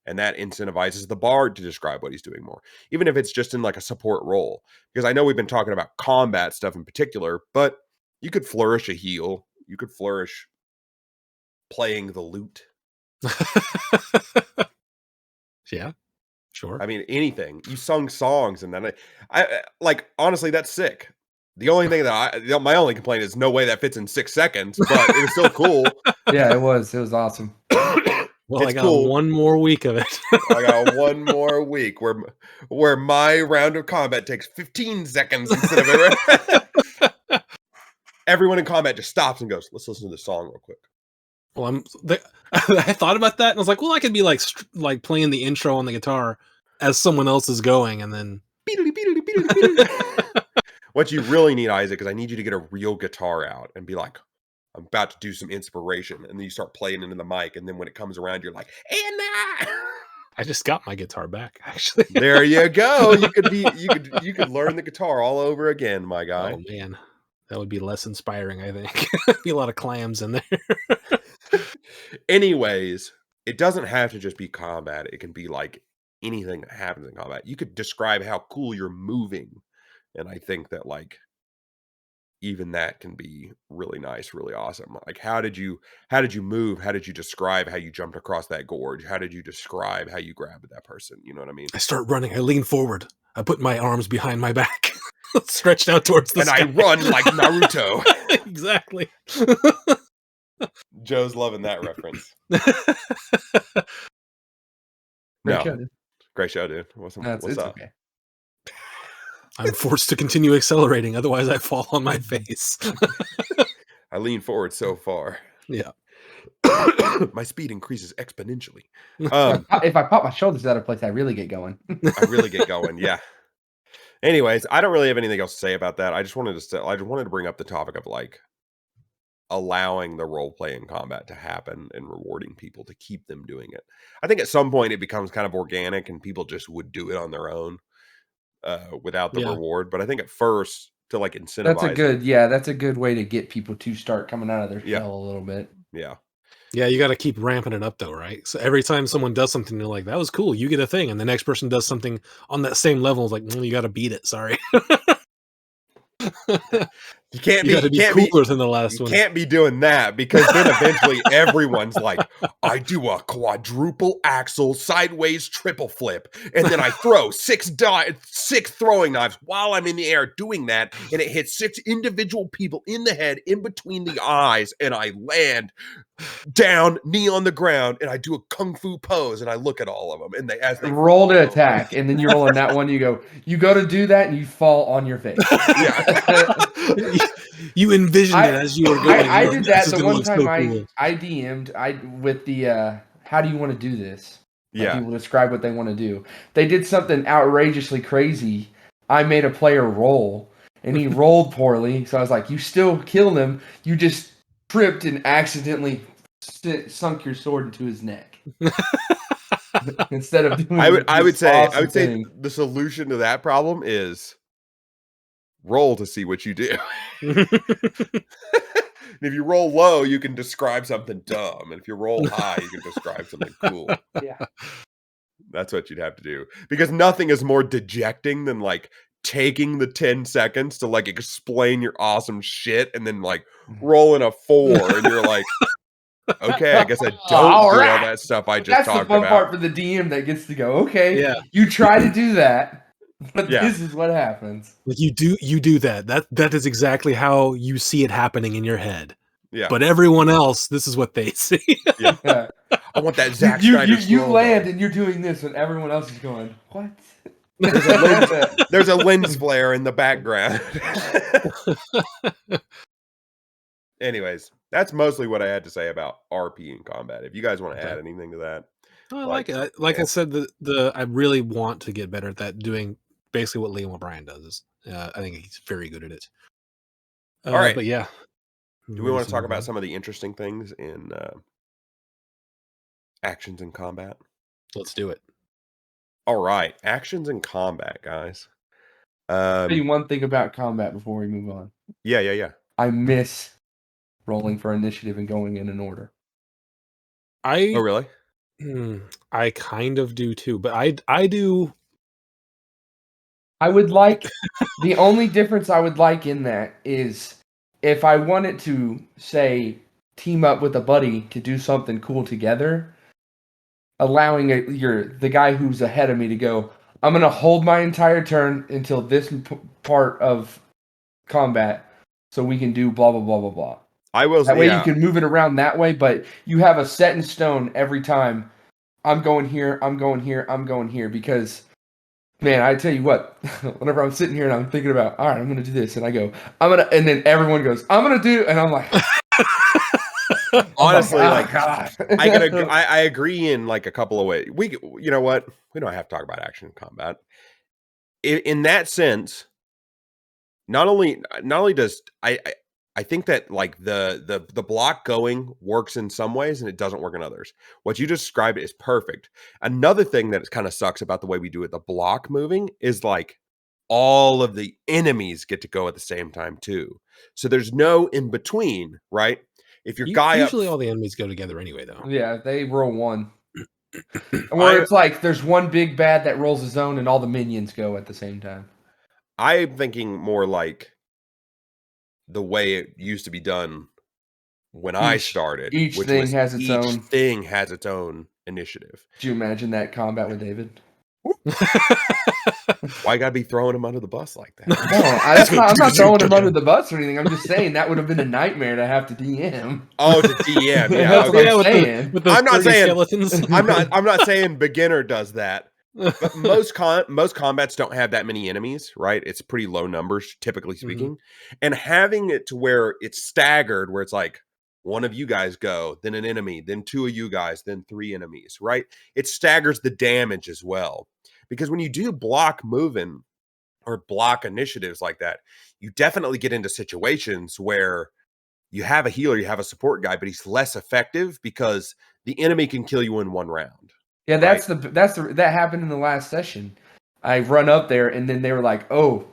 And that incentivizes the bard to describe what he's doing more, even if it's just in like a support role. Because I know we've been talking about combat stuff in particular, but you could flourish a heal. You could flourish playing the lute. Yeah, sure. I mean, anything. You sung songs, and then I like honestly, that's sick. The only thing that my only complaint is no way that fits in 6 seconds, but it was still cool. Yeah, it was awesome. Well, It's I got cool. one more week of it. I got one more week where my round of combat takes 15 seconds instead of it. Everyone in combat just stops and goes, "Let's listen to this song real quick." Well, I thought about that and I was like, well, I could be like playing the intro on the guitar as someone else is going, and then What you really need, Isaac, is I need you to get a real guitar out and be like, I'm about to do some inspiration. And then you start playing into the mic. And then when it comes around, you're like, Anna! I just got my guitar back, actually. There you go. You could learn the guitar all over again, my guy. Oh man, that would be less inspiring, I think. Be a lot of clams in there. Anyways, it doesn't have to just be combat. It can be like anything that happens in combat. You could describe how cool you're moving. And I think that like even that can be really nice, really awesome. Like how did you move? How did you describe how you jumped across that gorge? How did you describe how you grabbed that person? You know what I mean? I start running. I lean forward. I put my arms behind my back, stretched out towards the sky. I run like Naruto. Exactly. Joe's loving that reference. Great show, dude. Great show, dude. What's It's up? okay. I'm forced to continue accelerating, otherwise I fall on my face. I lean forward so far. Yeah. My speed increases exponentially. If I pop my shoulders out of place, I really get going. I really get going, yeah. Anyways, I don't really have anything else to say about that. I just wanted to bring up the topic of like allowing the role play in combat to happen and rewarding people to keep them doing it. I think at some point it becomes kind of organic and people just would do it on their own without the reward. But I think at first to like incentivize. That's a good way to get people to start coming out of their shell a little bit. Yeah. Yeah, you got to keep ramping it up though, right? So every time someone does something, you're like, that was cool, you get a thing. And the next person does something on that same level, it's like, you got to beat it. Sorry. You can't be cooler than the last one. You can't be doing that because then eventually everyone's like, I do a quadruple axle sideways triple flip, and then I throw six throwing knives while I'm in the air doing that, and it hits 6 individual people in the head, in between the eyes, and I land down, knee on the ground, and I do a kung fu pose, and I look at all of them, and as they roll to attack, and then you roll on that one. You go to do that, and you fall on your face. Yeah. You envisioned it as you were going. I did that the one time I DM'd with the how do you want to do this? Like people describe what they want to do. They did something outrageously crazy. I made a player roll, and he rolled poorly. So I was like, you still killed him. You just tripped and accidentally sunk your sword into his neck instead of doing I would this say awesome thing. the solution to that problem is roll to see what you do. And if you roll low, you can describe something dumb, and if you roll high, you can describe something cool. Yeah. That's what you'd have to do, because nothing is more dejecting than like taking the 10 seconds to like explain your awesome shit and then like rolling a 4 and you're like, okay, I guess I don't do all that stuff I just That's the talked fun about. part for the DM that gets to go, okay, Yeah. you try to do that, but Yeah. this is what happens. Like you do that. That is exactly how you see it happening in your head. Yeah. But everyone else, this is what they see. Yeah. Yeah. I want that Zack You Snyder you slow-mo. land and you're doing this and everyone else is going, what? There's a lens flare in the background. Anyways, that's mostly what I had to say about RP in combat. If you guys want to add anything to that. I like it. Like I said, I really want to get better at that, doing basically what Liam O'Brien does. I think he's very good at it. All right. But yeah. Do we want to talk about some of the interesting things in actions in combat? Let's do it. All right. Actions in combat, guys. I'll tell you one thing about combat before we move on. Yeah. I miss rolling for initiative and going in an order. Oh, really? I kind of do too, but I do. I would like the only difference I would like in that is if I wanted to say team up with a buddy to do something cool together, allowing the guy who's ahead of me to go, I'm gonna hold my entire turn until this part of combat, so we can do blah blah blah blah blah. I will. That way you can move it around that way, but you have a set in stone every time. I'm going here. I'm going here. I'm going here because. Man, I tell you what, whenever I'm sitting here and I'm thinking about, all right, I'm going to do this, and I go, and then everyone goes, I'm going to do, and I'm like, honestly, like, God. I agree in like a couple of ways. You know what? We don't have to talk about action combat. In that sense, not only does I think that like the block going works in some ways and it doesn't work in others. What you described is perfect. Another thing that kind of sucks about the way we do it, the block moving, is like all of the enemies get to go at the same time too. So there's no in between, right? If your guy usually all the enemies go together anyway, though. Yeah, they roll one. Or it's like there's one big bad that rolls his own and all the minions go at the same time. I'm thinking more like the way it used to be done when I started. Each thing has its own initiative. Do you imagine that combat with David? Why you gotta be throwing him under the bus like that? No, I'm not throwing him under the bus or anything. I'm just saying that would have been a nightmare to have to DM. Oh, to DM, yeah. That's what I'm saying. I'm not saying skeletons. I'm not saying beginner does that. But most combats don't have that many enemies, right? It's pretty low numbers, typically speaking. Mm-hmm. And having it to where it's staggered, where it's like one of you guys go, then an enemy, then two of you guys, then three enemies, right? It staggers the damage as well. Because when you do block moving or block initiatives like that, you definitely get into situations where you have a healer, you have a support guy, but he's less effective because the enemy can kill you in one round. Yeah, that happened in the last session. I run up there and then they were like, "Oh,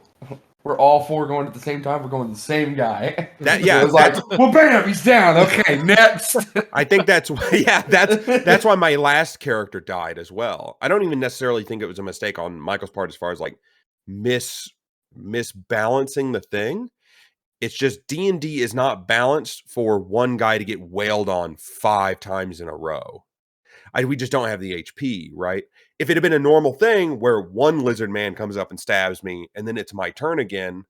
we're all four going at the same time. We're going to the same guy." It was like, "Well, bam, he's down. Okay, next." I think that's why my last character died as well. I don't even necessarily think it was a mistake on Michael's part as far as like misbalancing the thing. It's just D&D is not balanced for one guy to get wailed on 5 times in a row. We just don't have the HP, right? If it had been a normal thing where one lizard man comes up and stabs me and then it's my turn again,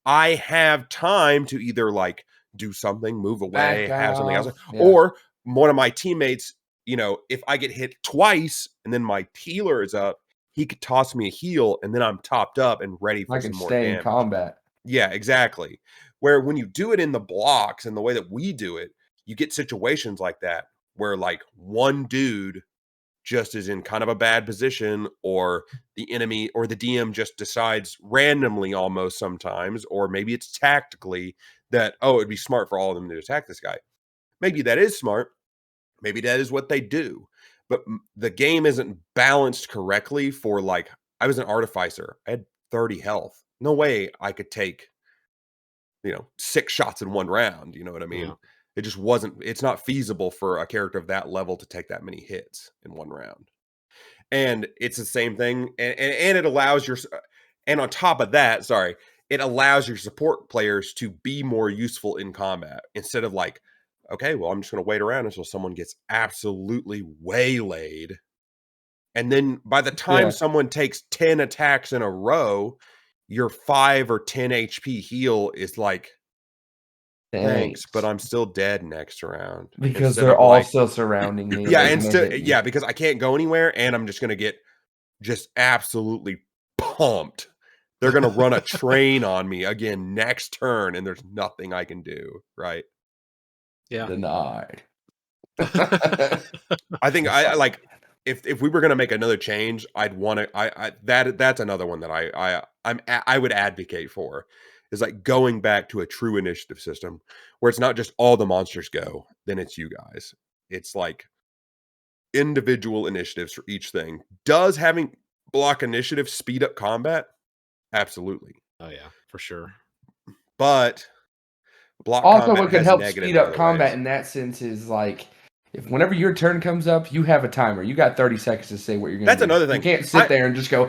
I have time to either like do something, move away, have something else, or one of my teammates, if I get hit twice and then my healer is up, he could toss me a heal and then I'm topped up and ready for some more damage. I can stay in combat. Yeah, exactly. Where when you do it in the blocks and the way that we do it, you get situations like that where like one dude just is in kind of a bad position, or the enemy or the DM just decides randomly almost sometimes, or maybe it's tactically that, it'd be smart for all of them to attack this guy. Maybe that is smart, Maybe that is what they do. But the game isn't balanced correctly for like, I was an artificer. I had 30 health. No way I could take, 6 shots in one round. You know what I mean? Yeah. It just wasn't, it's not feasible for a character of that level to take that many hits in one round. And it's the same thing. And it allows and on top of that, sorry, it allows your support players to be more useful in combat instead of like, okay, well, I'm just going to wait around until someone gets absolutely waylaid. And then by the time someone takes 10 attacks in a row, your 5 or 10 HP heal is like, thanks, but I'm still dead next round. Because they're all still surrounding me. Yeah, because I can't go anywhere, and I'm just going to get just absolutely pumped. They're going to run a train on me again next turn, and there's nothing I can do, right? Yeah. Denied. I think I like if we were going to make another change, I'd want to that's another one that I would advocate for, is like going back to a true initiative system where it's not just all the monsters go, then it's you guys. It's like individual initiatives for each thing. Does having block initiative speed up combat? Absolutely. Oh yeah, for sure. But block also combat what can has help negative speed up other combat ways. in that sense is like, if whenever your turn comes up, you have a timer. You got 30 seconds to say what you're going to do. That's another thing. You can't sit there and just go,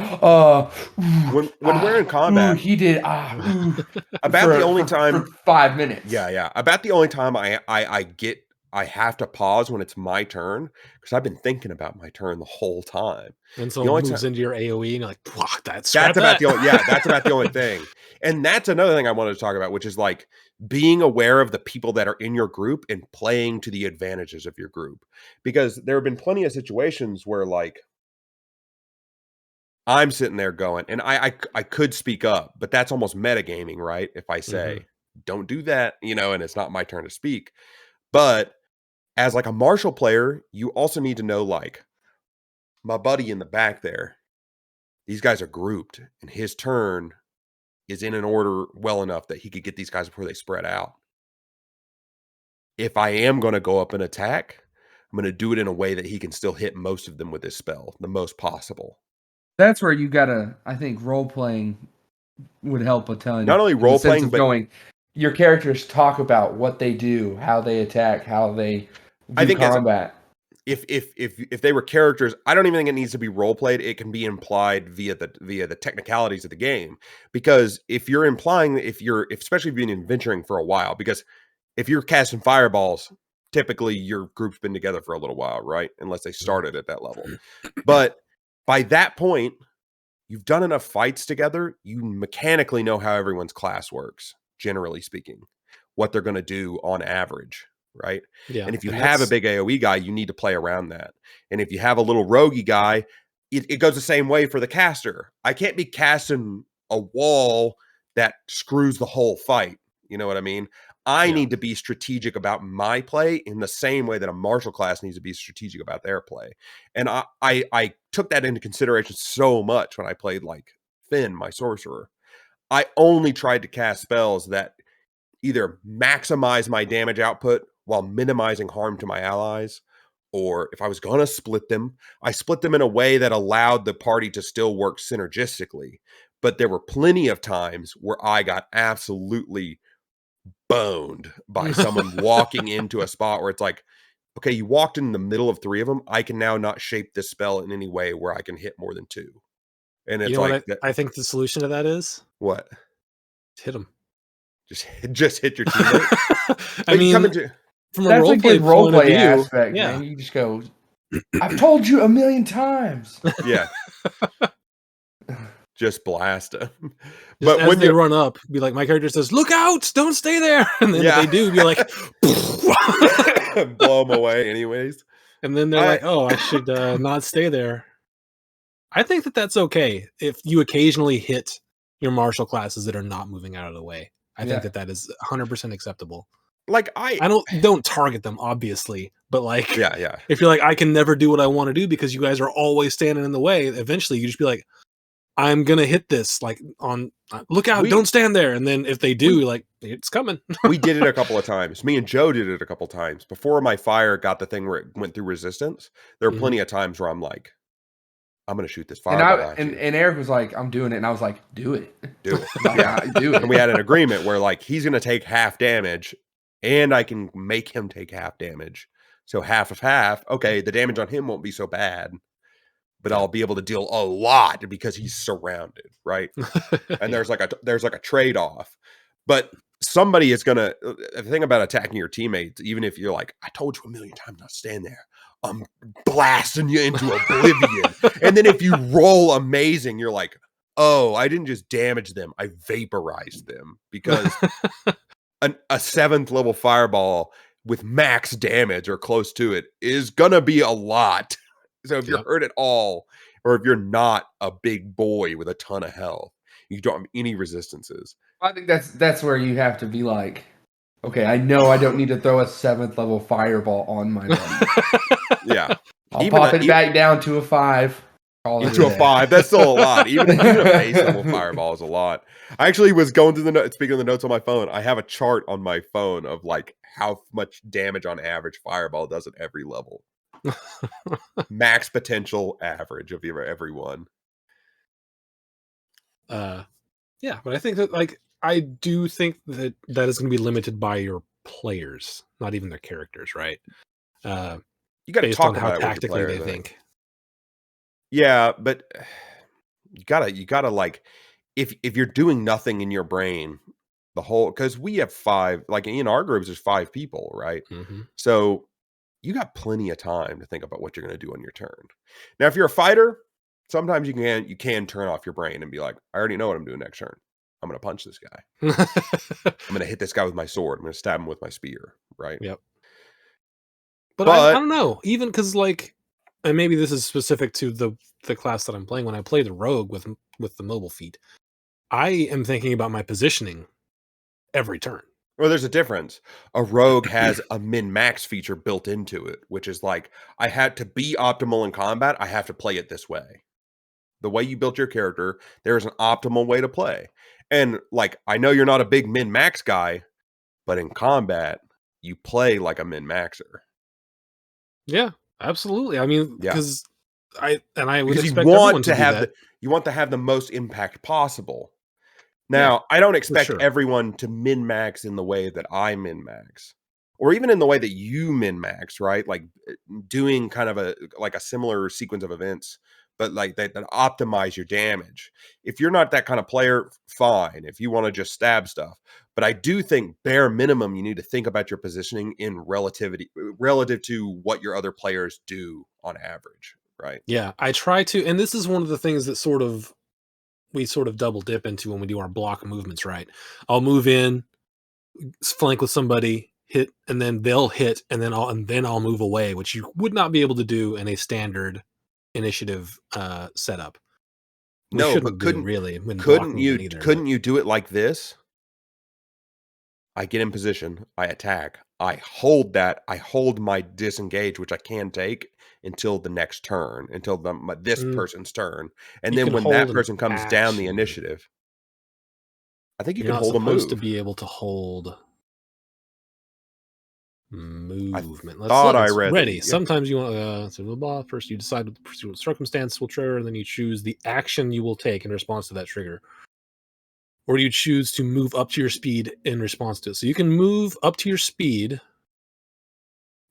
when we're in combat, he did, about the only time for 5 minutes. Yeah. About the only time I have to pause when it's my turn, because I've been thinking about my turn the whole time. And so it moves into your AoE, and you're like, wow, that's about the only thing. And that's another thing I wanted to talk about, which is like being aware of the people that are in your group and playing to the advantages of your group. Because there have been plenty of situations where like I'm sitting there going, and I could speak up, but that's almost metagaming, right? If I say, don't do that, and it's not my turn to speak. But as like a martial player, you also need to know, like, my buddy in the back there, these guys are grouped, and his turn is in an order well enough that he could get these guys before they spread out. If I am going to go up and attack, I'm going to do it in a way that he can still hit most of them with his spell, the most possible. That's where you gotta, I think, role playing would help a ton. Not only role playing, but your characters talk about what they do, how they attack, how they do combat. If they were characters, I don't even think it needs to be role played. It can be implied via the technicalities of the game. Because if you're implying, especially if you've been adventuring for a while, because if you're casting fireballs, typically your group's been together for a little while, right? Unless they started at that level. But by that point, you've done enough fights together, you mechanically know how everyone's class works, generally speaking, what they're going to do on average, right? Yeah. And if you have a big AoE guy, you need to play around that. And if you have a little roguey guy, it goes the same way for the caster. I can't be casting a wall that screws the whole fight. You know what I mean? I need to be strategic about my play in the same way that a martial class needs to be strategic about their play. And I took that into consideration so much when I played like Finn, my sorcerer. I only tried to cast spells that either maximize my damage output while minimizing harm to my allies, or if I was going to split them, I split them in a way that allowed the party to still work synergistically. But there were plenty of times where I got absolutely boned by someone walking into a spot where it's like, okay, you walked in the middle of 3 of them. I can now not shape this spell in any way where I can hit more than 2. And it's what I think the solution to that is? What? Hit them. Just hit your teammate. I mean, from a role play aspect, man, you just go, I've told you 1,000,000 times. Yeah. Just blast them. But when they run up, be like, my character says, "Look out! Don't stay there." And then if they do, be like, blow them away, anyways. And then they're like, "Oh, I should not stay there." I think that's okay if you occasionally hit your martial classes that are not moving out of the way. I think that is 100% acceptable. Like I don't target them, obviously, but like, yeah. If you're like, I can never do what I want to do because you guys are always standing in the way, eventually you just be like, I'm gonna hit this like on look out, don't stand there. And then if they do, like it's coming. We did it a couple of times. Me and Joe did it a couple of times. Before my fire got the thing where it went through resistance, there were plenty of times where I'm like, I'm gonna shoot this fireball at you. And Eric was like, I'm doing it. And I was like, do it. Do it. Yeah, do it. And we had an agreement where like he's gonna take half damage and I can make him take half damage. So half of half, okay, the damage on him won't be so bad, but I'll be able to deal a lot because he's surrounded, right? And there's like a trade-off. But somebody is gonna the thing about attacking your teammates, even if you're like, I told you a million times not to stand there. I'm blasting you into oblivion. And then if you roll amazing, you're like, oh, I didn't just damage them, I vaporized them because a 7th level fireball with max damage or close to it is gonna be a lot. So if you're hurt at all, or if you're not a big boy with a ton of health, you don't have any resistances. I think that's where you have to be like, okay, I know I don't need to throw a 7th level fireball on my buddy. Yeah. I'll pop it back down to a 5. Into a 5. That's still a lot. Even a base level fireball is a lot. I actually was going through the notes, speaking of the notes on my phone. I have a chart on my phone of like how much damage on average fireball does at every level. Max potential average of every one. Yeah, but I think that like I do think that is going to be limited by your players, not even their characters, right? You got to talk about how tactically they think. Yeah, but you gotta like if you're doing nothing in your brain, the whole because we have 5, like in our groups, there's 5 people, right? So you got plenty of time to think about what you're going to do on your turn. Now, if you're a fighter, sometimes you can turn off your brain and be like, I already know what I'm doing next turn. I'm going to punch this guy. I'm going to hit this guy with my sword. I'm going to stab him with my spear, right? Yep. But I don't know, even because like, and maybe this is specific to the class that I'm playing. When I play the rogue with the mobile feat, I am thinking about my positioning every turn. Well, there's a difference. A rogue has a min-max feature built into it, which is like, I had to be optimal in combat. I have to play it this way. The way you built your character, there is an optimal way to play. And like, I know you're not a big min-max guy, but in combat, you play like a min-maxer. Yeah, absolutely. I mean, because I would because expect you want everyone to have that. You want to have the most impact possible. Now, I don't expect everyone to min-max in the way that I min-max, or even in the way that you min-max, right? Like doing kind of a similar sequence of events, but like that optimize your damage. If you're not that kind of player, fine. If you want to just stab stuff. But I do think bare minimum, you need to think about your positioning in relative to what your other players do on average, right? Yeah, I try to, and this is one of the things that we sort of double dip into when we do our block movements, right? I'll move in, flank with somebody, hit, and then they'll hit, and then I'll move away, which you would not be able to do in a standard initiative setup. No, but couldn't you do it like this? I get in position, I attack, I hold my disengage, which I can take until the next turn, until this person's turn. And then when that person comes down the initiative, I think you can hold a move. You're supposed to be able to hold movement. I read ready. Sometimes you want to first you decide what the pursuit circumstance will trigger, and then you choose the action you will take in response to that trigger. Or you choose to move up to your speed in response to it. So you can move up to your speed,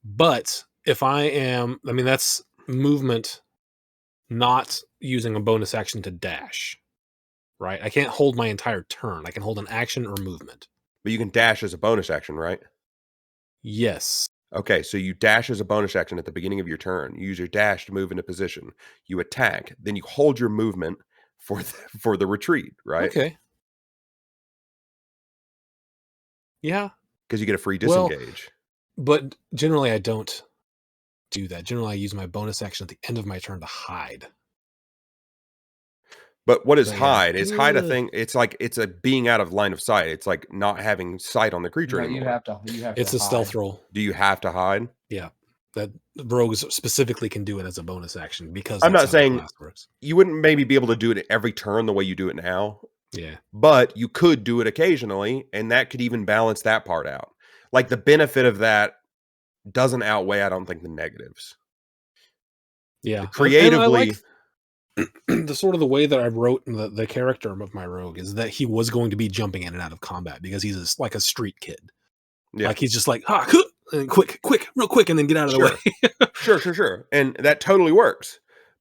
but if that's movement not using a bonus action to dash, right? I can't hold my entire turn. I can hold an action or movement. But you can dash as a bonus action, right? Yes. Okay, so you dash as a bonus action at the beginning of your turn. You use your dash to move into position. You attack, then you hold your movement for the retreat, right? Okay. Yeah. Because you get a free disengage. But generally I don't do that. Generally I use my bonus action at the end of my turn to hide. But what is hide? Is hide a thing? It's like it's a being out of line of sight. It's like not having sight on the creature anymore. You have to it's a stealth roll. Do you have to hide? Yeah. that rogues specifically can do it as a bonus action because I'm that's not how the saying class works. you wouldn't maybe be able to do it every turn the way you do it now, Yeah. but you could do it occasionally, and that could even balance that part out. Like the benefit of that doesn't outweigh, I don't think, the negatives. Yeah. And I like Creatively, the sort of the way that I wrote the character of my rogue is that he was going to be jumping in and out of combat because he's like a street kid. yeah, Like he's just like, and quick, real quick, and then get out of the sure. way. Sure. And that totally works.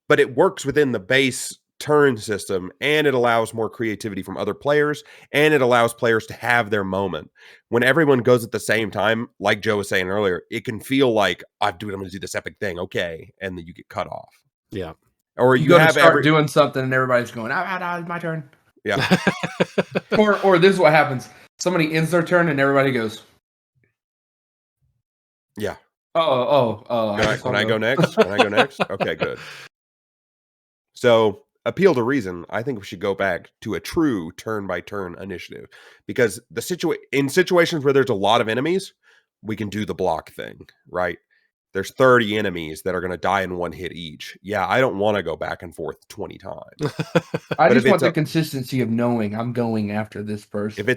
But it works within the base turn system, and it allows more creativity from other players, and it allows players to have their moment. When everyone goes at the same time, like Joe was saying earlier, it can feel like, I'm going to do this epic thing, okay, and then you get cut off. Yeah. Or You you go to have start doing something and everybody's going, it's my turn. Yeah. Or this is what happens. Somebody ends their turn and everybody goes, Yeah. Oh. Can I go next? Can I go next? Okay, good. So, appeal to reason, I think we should go back to a true turn-by-turn initiative, because in situations where there's a lot of enemies, we can do the block thing, right? There's 30 enemies that are going to die in one hit each. Yeah, I don't want to go back and forth 20 times. I But just if want it's the consistency of knowing I'm going after this person. if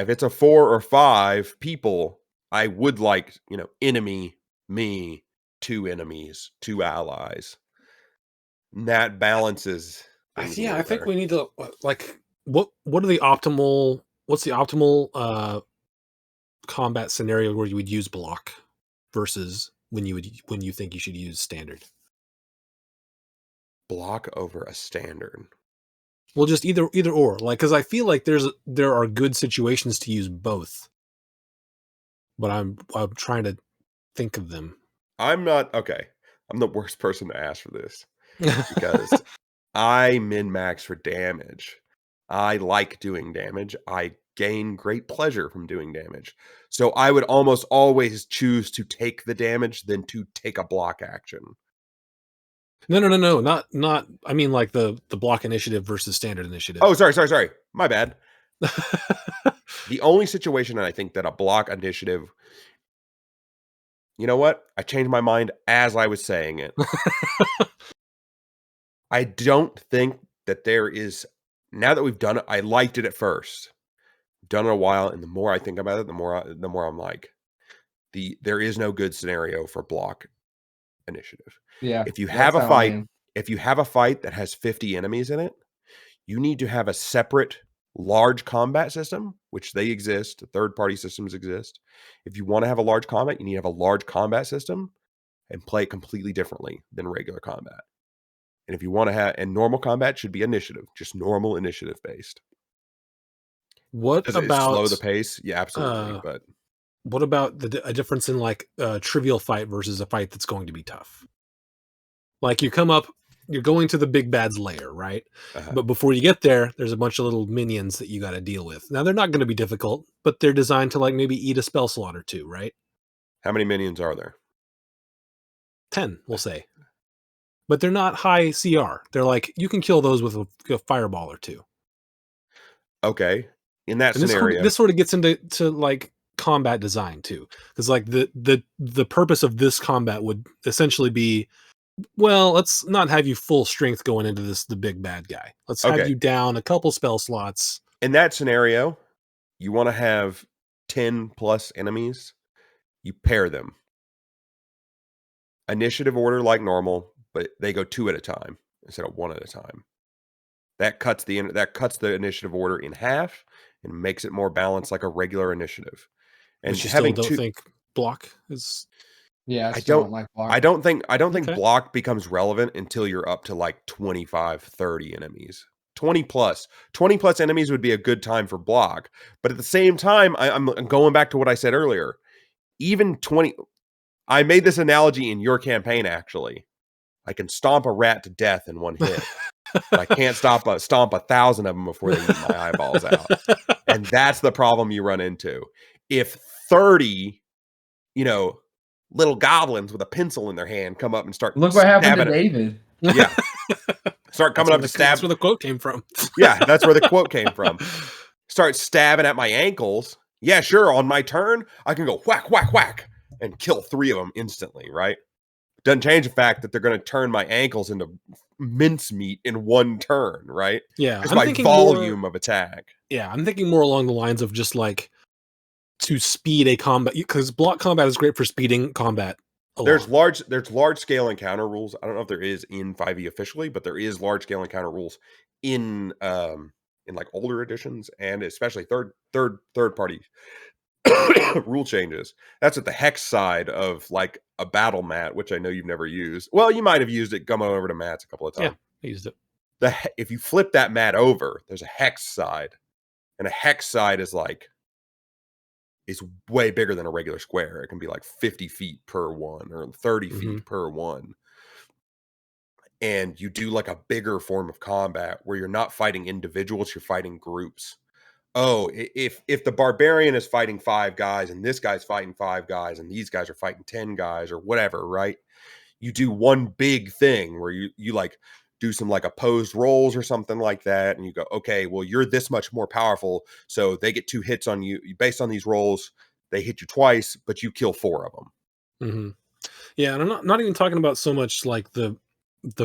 it's a 4 or 5 people, I would like, enemy, me, 2 enemies, 2 allies. And that balances things a Yeah, little I think better. we need to like what's the optimal combat scenario where you would use block versus when you think you should use standard. Block over a standard. Well, just either or, like, because I feel like there are good situations to use both, but I'm trying to think of them. I'm not okay. I'm the worst person to ask for this because I min-max for damage. I like doing damage. I gain great pleasure from doing damage. So I would almost always choose to take the damage than to take a block action. No, not. I mean, like the block initiative versus standard initiative. Oh, sorry. My bad. The only situation I think that a block initiative. You know what? I changed my mind as I was saying it. I don't think that there is. Now that we've done it, I liked it at first. Done it a while, and the more I think about it, the more I'm like, there is no good scenario for block initiative. Yeah. If you that's have a how I fight, am. that has 50 enemies in it, you need to have a separate large combat system, which they exist. Third-party systems exist. If you want to have a large combat, you need to have a large combat system and play it completely differently than regular combat. And if you want to and normal combat should be initiative, just normal initiative based. What Does it about slow the pace? Yeah, absolutely. But what about a difference in like a trivial fight versus a fight that's going to be tough? Like you're going to the big bad's lair, right? But before you get there, there's a bunch of little minions that you got to deal with. Now they're not going to be difficult, but they're designed to like maybe eat a spell slot or two, right? how many minions are there? 10, we'll say. But they're not high CR. They're like you can kill those with a fireball or two. Okay. In that And scenario, this sort of gets into like combat design too, because like the purpose of this combat would essentially be, well, let's not have you full strength going into the big bad guy. Let's have you down a couple spell slots. in that scenario, you want to have 10 plus enemies. You pair them. Initiative order like normal, but they go 2 at a time instead of 1 at a time. That cuts the initiative order in half and makes it more balanced like a regular initiative. And But you still don't think block is. Yeah, I still don't like block. I don't think Okay. block becomes relevant until you're up to like 25, 30 enemies. 20 plus enemies would be a good time for block. But at the same time, I'm going back to what I said earlier. Even 20, I made this analogy in your campaign, actually. I can stomp a rat to death in one hit. But I can't stomp 1,000 of them before they eat my eyeballs out. And that's the problem you run into. If 30, little goblins with a pencil in their hand come up and start Look what happened to stabbing David. Yeah. Start coming up to stab. That's where the quote came from. Yeah, that's where the quote came from. Start stabbing at my ankles. Yeah, sure. On my turn, I can go whack, whack, whack and kill 3 of them instantly, right? doesn't change the fact that they're going to turn my ankles into mincemeat in one turn, right? Yeah, It's I'm my thinking volume more. of attack. Yeah, I'm thinking more along the lines of just like to speed a combat, because block combat is great for speeding combat There's along. large scale encounter rules. I don't know if there is in 5e officially, but there is large scale encounter rules in like older editions and especially third party rule changes. That's at the hex side of like a battle mat, which I know you've never used. Well, you might have used it coming over to mats a couple of Yeah, times. I used it. If you flip that mat over, there's a hex side, and a hex side is way bigger than a regular square. It can be like 50 feet per one or 30 feet per one. And you do like a bigger form of combat where you're not fighting individuals, you're fighting groups. Oh, if the barbarian is fighting 5 guys and this guy's fighting 5 guys and these guys are fighting 10 guys or whatever, right? You do one big thing where you like do some like opposed rolls or something like that, and you go, okay, well, you're this much more powerful, so they get 2 hits on you based on these rolls. They hit you twice, but you kill 4 of them. Yeah, and I'm not even talking about so much like the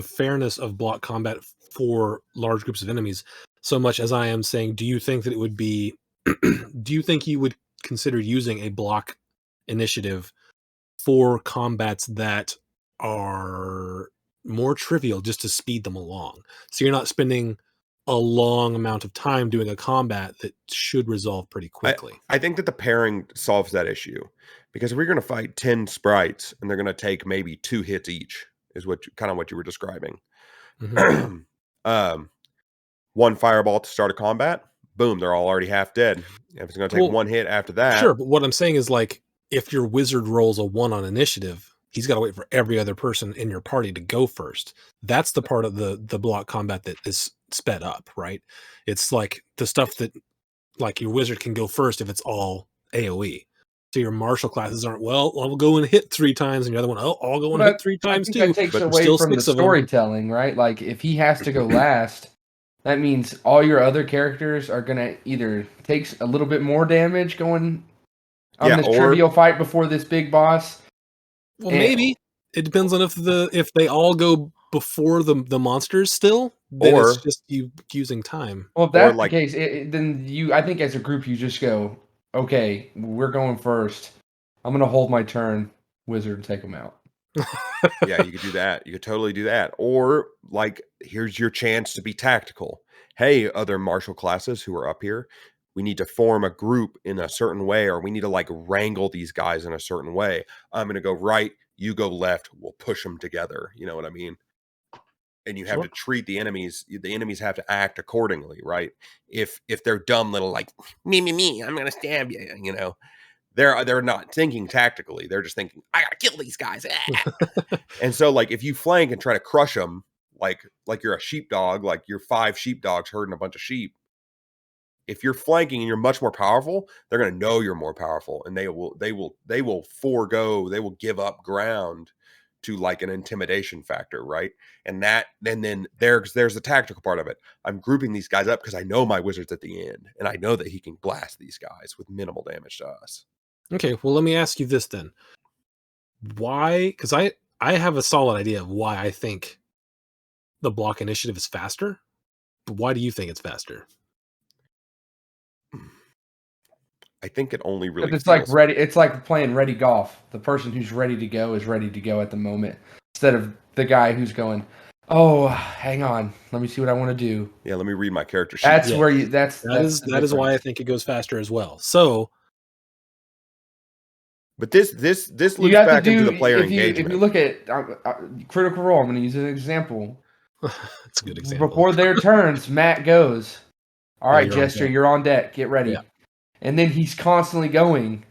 fairness of block combat for large groups of enemies, so much as I am saying, do you think that it would be do you think you would consider using a block initiative for combats that are more trivial just to speed them along? So you're not spending a long amount of time doing a combat that should resolve pretty quickly. I think that the pairing solves that issue, because if we're going to fight 10 sprites and they're going to take maybe 2 hits each, is what you were describing. Mhm. One fireball to start a combat, boom, they're all already half dead. If it's going to take Well, one hit after that, sure, but what I'm saying is, like, if your wizard rolls a 1 on initiative, he's gotta wait for every other person in your party to go first. That's the part of the block combat that is sped up, right? It's like the stuff that, like, your wizard can go first if it's all AoE. So your martial classes aren't, "Well, I'll go and hit 3 times," and the other one, "Oh, I'll go and hit But 3 I times think that too." takes but There's away still from the 6 of them. storytelling, right? Like if he has to go last, that means all your other characters are gonna either take a little bit more damage going on yeah, this or trivial fight before this big boss. Well, And maybe. It depends on if they all go before the monsters still, then it's or just you using time. well, if or that's the like case, then I think as a group you just go, okay, we're going first. I'm gonna hold my turn, wizard, and take him out. yeah, you could do that. You could totally do that. Or like, here's your chance to be tactical. Hey, other martial classes who are up here, we need to form a group in a certain way, or we need to like wrangle these guys in a certain way. I'm going to go right, you go left. We'll push them together. You know what I mean? And you have Sure. to treat the enemies. The enemies have to act accordingly, right? If they're dumb little like me, I'm going to stab you. You know, they're not thinking tactically. They're just thinking, I got to kill these guys. And so, like, if you flank and try to crush them, like you're a sheepdog, like you're 5 sheepdogs herding a bunch of sheep. If you're flanking and you're much more powerful, they're going to know you're more powerful, and they will give up ground to like an intimidation factor, right? And then there's the tactical part of it. I'm grouping these guys up because I know my wizard's at the end, and I know that he can blast these guys with minimal damage to us. Okay, well, let me ask you this then. Why? Because I have a solid idea of why I think the block initiative is faster. But why do you think it's faster? I think it only really Because it's like feels ready. It's like playing ready golf. The person who's ready to go is ready to go at the moment, instead of the guy who's going, "Oh, hang on, let me see what I want to do." yeah. Let me read my character sheet. That's Yes, where you. That's the that is why I difference. think it goes faster as well. So But this You loops have to back into do the player if you engagement. look at Critical Role. I'm going to use an example. it's a good example. Before their turns, Matt goes, "All Oh, right, you're on Jester, deck. you're on deck. Get ready." Yeah. And then he's constantly going,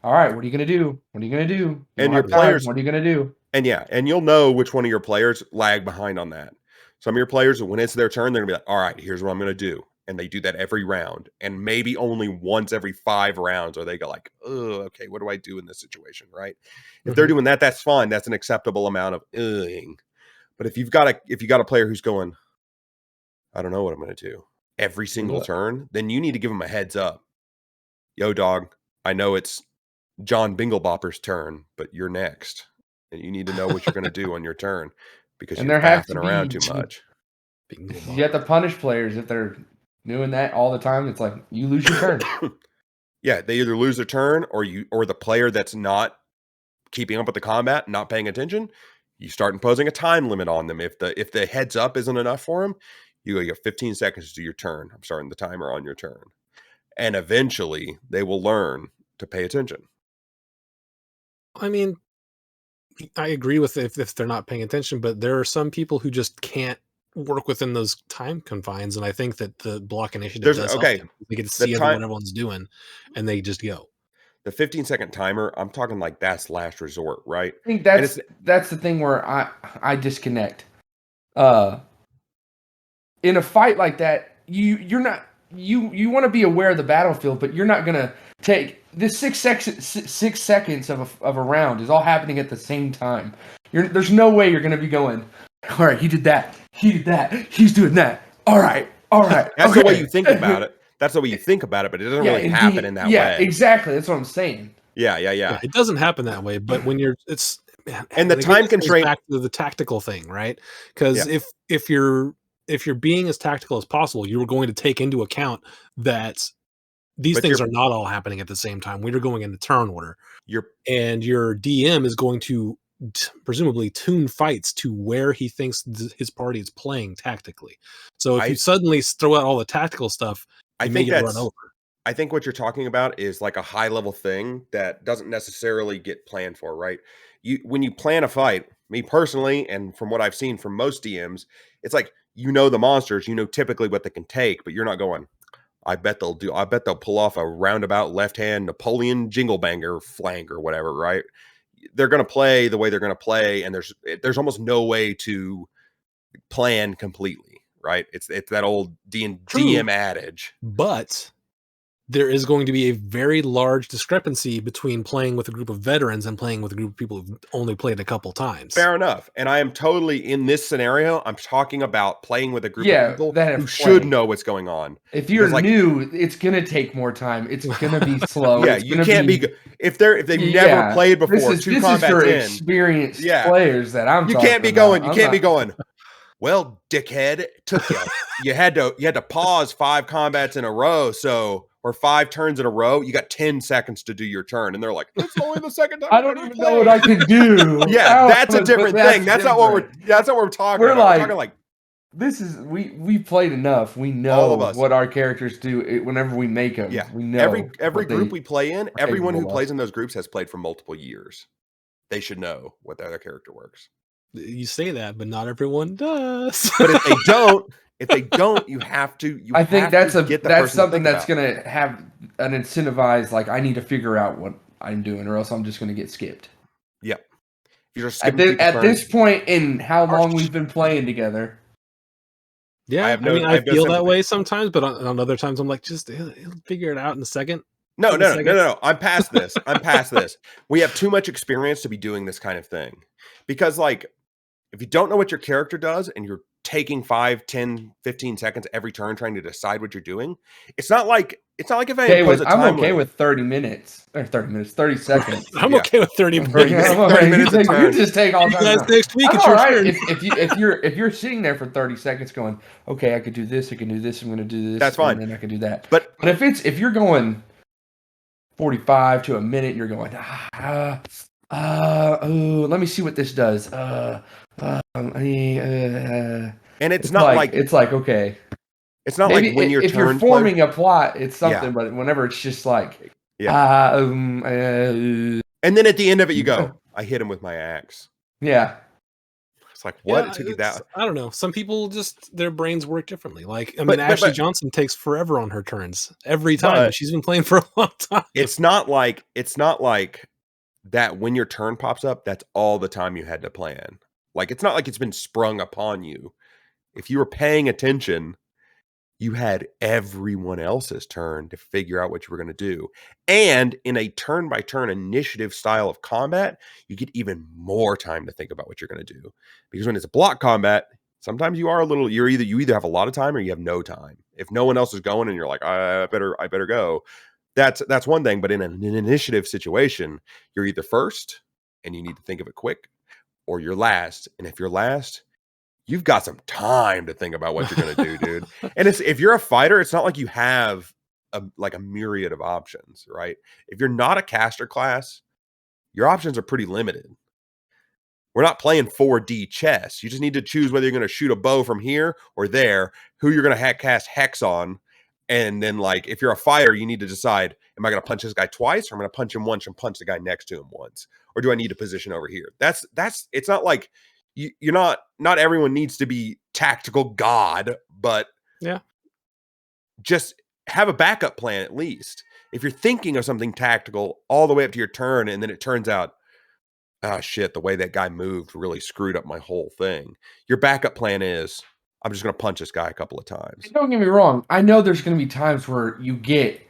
"All right, what are you going to do? What are you going to do? You And don't your have time. players, What are you going to do?" and yeah, and you'll know which one of your players lag behind on that. Some of your players, when it's their turn, they're gonna be like, all right, here's what I'm gonna do. And they do that every round. And maybe only once every 5 rounds, or they go like, oh, okay, what do I do in this situation? Right. If they're Mhm. doing that, that's fine. That's an acceptable amount of ing. But if you got a player who's going, I don't know what I'm gonna do every single Yeah. turn, then you need to give them a heads up. Yo, dog, I know it's John Binglebopper's turn, but you're next. and you need to know what you're going to do on your turn because And you're there has to faffing around too be much. you have to punish players if they're doing that all the time. It's like you lose your turn. Yeah, they either lose their turn or the player that's not keeping up with the combat, not paying attention, you start imposing a time limit on them. If the heads up isn't enough for them, you get 15 seconds to do your turn. I'm starting the timer on your turn. And eventually they will learn to pay attention. I mean, I agree with if they're not paying attention, but there are some people who just can't work within those time confines, and I think that the block initiative does help them. They get to see what everyone's doing, and they just go. The 15-second timer, I'm talking like that's last resort, right? I think that's the thing where I disconnect. In a fight like that, you want to be aware of the battlefield, but you're not gonna take this 6 seconds of a round is all happening at the same time. There's no way you're gonna be going, all right, he did that, he's doing that. All right. That's the way you think about it. That's the way you think about it, but it doesn't really happen in that way. Yeah, exactly. That's what I'm saying. Yeah. It doesn't happen that way, but when and the time constraint back to the tactical thing, right? Because if you're being as tactical as possible, you were going to take into account that these things are not all happening at the same time. We're going into turn order. And your DM is going to presumably tune fights to where he thinks his party is playing tactically. So if you suddenly throw out all the tactical stuff, you may get run over. I think what you're talking about is like a high level thing that doesn't necessarily get planned for, right? When you plan a fight, me personally, and from what I've seen from most DMs, it's like, the monsters, typically what they can take, but you're not going, I bet they'll pull off a roundabout left hand Napoleon jingle banger flank or whatever, right? They're going to play the way they're going to play, and there's almost no way to plan completely, right? It's that old DM adage. But there is going to be a very large discrepancy between playing with a group of veterans and playing with a group of people who've only played a couple times. Fair enough. And I am totally in this scenario. I'm talking about playing with a group of people who should know what's going on. If you're new, it's going to take more time. It's going to be slow. Yeah, you can't be if they've never played before. This is for experienced players that I'm. You can't be going. You can't be going. Well, dickhead, took you. You had to pause 5 combats in a row, or 5 turns in a row. You got 10 seconds to do your turn, and they're like, "It's only the second time." I don't even know what I can do. Yeah, that's a different thing. That's not what we're talking about. We're talking like this is we played enough. We know what our characters do whenever we make them. Yeah, we know every group we play in. Everyone who plays in those groups has played for multiple years. They should know what their character works. You say that, but not everyone does. But if they don't, you have to. I think that's something that's going to have an incentivized. Like, I need to figure out what I'm doing, or else I'm just going to get skipped. Yep. You're just at this point in how long we've been playing together. Yeah, I feel that way sometimes, but on other times I'm like, just he'll figure it out in a second. No. I'm past this. We have too much experience to be doing this kind of thing, because like, if you don't know what your character does and you're taking 5, 10, 15 seconds every turn trying to decide what you're doing, it's not like if I impose a time I'm okay with 30 seconds. I'm okay with 30 minutes. 30 minutes a turn. You just take all time. Next week, it's all your right. turn. If you're sitting there for 30 seconds going, okay, I could do this, I can do this, I'm going to do this. That's fine. And then I can do that. But if you're going 45 to a minute, and you're going, let me see what this does. And it's not like okay. It's not like when if you're forming a plot, it's something. But whenever it's just like, and then at the end of it, you go, I hit him with my axe. Yeah. It's like, what? It took you that? I don't know. Some people their brains work differently. Like, Ashley Johnson takes forever on her turns every time. She's been playing for a long time. It's not like that when your turn pops up, that's all the time you had to plan. Like, it's not like it's been sprung upon you. If you were paying attention, you had everyone else's turn to figure out what you were going to do. And in a turn-by-turn initiative style of combat, you get even more time to think about what you're going to do. Because when it's a block combat, sometimes you either have a lot of time or you have no time. If no one else is going and you're like, I better go. That's one thing. But in an initiative situation, you're either first and you need to think of it quick. or you're last. And if you're last, you've got some time to think about what you're going to do, dude. And if you're a fighter, it's not like you have a myriad of options, right? If you're not a caster class, your options are pretty limited. We're not playing 4D chess. You just need to choose whether you're going to shoot a bow from here or there, who you're going to cast Hex on. And then, like, if you're a fighter, you need to decide, am I going to punch this guy twice, or I'm going to punch him once and punch the guy next to him once? Or do I need to position over here? That's it's not like you're not everyone needs to be tactical god, but yeah, just have a backup plan at least. If you're thinking of something tactical all the way up to your turn, and then it turns out, oh shit, the way that guy moved really screwed up my whole thing. Your backup plan is, I'm just going to punch this guy a couple of times. Don't get me wrong. I know there's going to be times where you get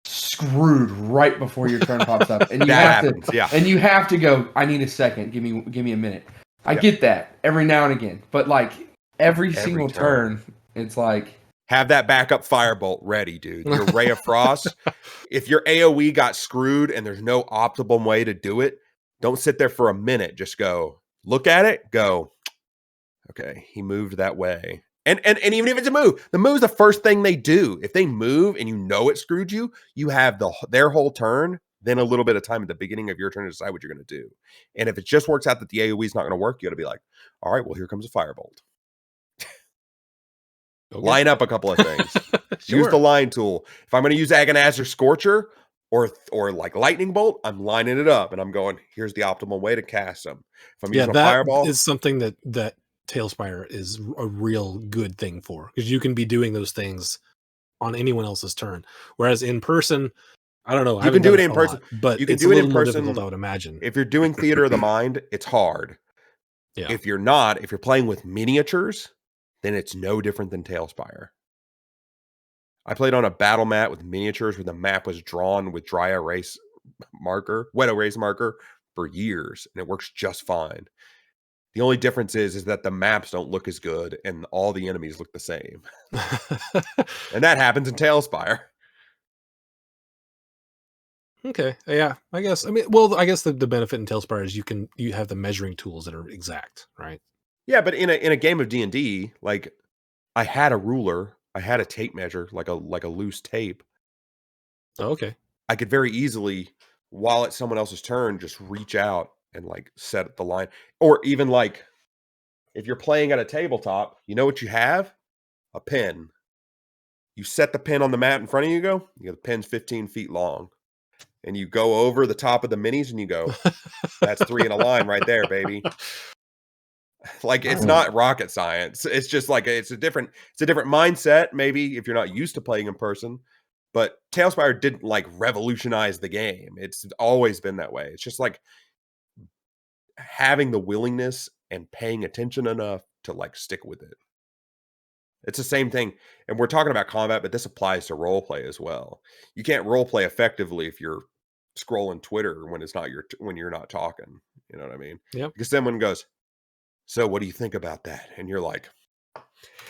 screwed right before your turn pops up, and you you have to go, I need a second. Give me a minute. I get that every now and again, but like every single turn, it's like, have that backup firebolt ready, dude. Your Ray of Frost. If your AoE got screwed and there's no optimal way to do it, don't sit there for a minute. Just go, look at it, go, okay, he moved that way. And even if it's a move, the move's the first thing they do. If they move and you know it screwed you, you have their whole turn, then a little bit of time at the beginning of your turn to decide what you're going to do. And if it just works out that the AoE is not going to work, you got to be like, all right, well, here comes a firebolt. Okay. Line up a couple of things. Sure. Use the line tool. If I'm going to use Agonazar Scorcher or like Lightning Bolt, I'm lining it up and I'm going, here's the optimal way to cast them. If I'm using a Fireball, is something that Tailspire is a real good thing for, because you can be doing those things on anyone else's turn. Whereas in person, I don't know. You can do it in person, but you can it's do a it little in more person. difficult, I would imagine. If you're doing Theater of the Mind, it's hard. Yeah. If you're playing with miniatures, then it's no different than Tailspire. I played on a battle mat with miniatures where the map was drawn with wet erase marker for years, and it works just fine. The only difference is that the maps don't look as good and all the enemies look the same. And that happens in Tailspire. Okay. Yeah, I guess. I mean, well, I guess the benefit in Tailspire is you have the measuring tools that are exact, right? Yeah, but in a game of D&D, like, I had a ruler, I had a tape measure, like a loose tape. Oh, okay. I could very easily, while it's someone else's turn, just reach out and like set the line. Or even like, if you're playing at a tabletop, you know what you have? A pin. You set the pin on the mat in front of you, the pin's 15 feet long. And you go over the top of the minis and you go, that's 3 in a line right there, baby. Like, it's not rocket science. It's just like, it's a different mindset, maybe, if you're not used to playing in person. But Tailspire didn't like revolutionize the game. It's always been that way. It's just like having the willingness and paying attention enough to like stick with it. It's the same thing. And we're talking about combat, but this applies to role play as well. You can't role play effectively if you're scrolling Twitter when it's not when you're not talking. You know what I mean? Yeah. Because someone goes, so what do you think about that? And you're like,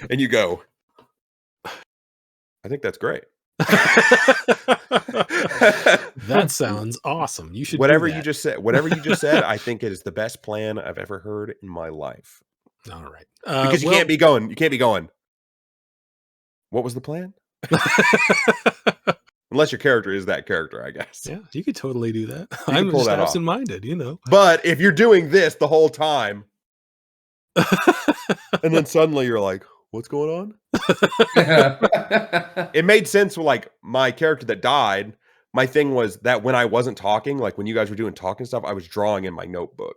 and you go, I think that's great. That sounds awesome. You should whatever you just said, I think it is the best plan I've ever heard in my life. All right. Because you can't be going, what was the plan? Unless your character is that character, I guess. Yeah, you could totally do that. I'm just absent-minded, you know. But if you're doing this the whole time, and then suddenly you're like, what's going on? It made sense. Like, my character that died, my thing was that when I wasn't talking, like when you guys were doing talking stuff, I was drawing in my notebook.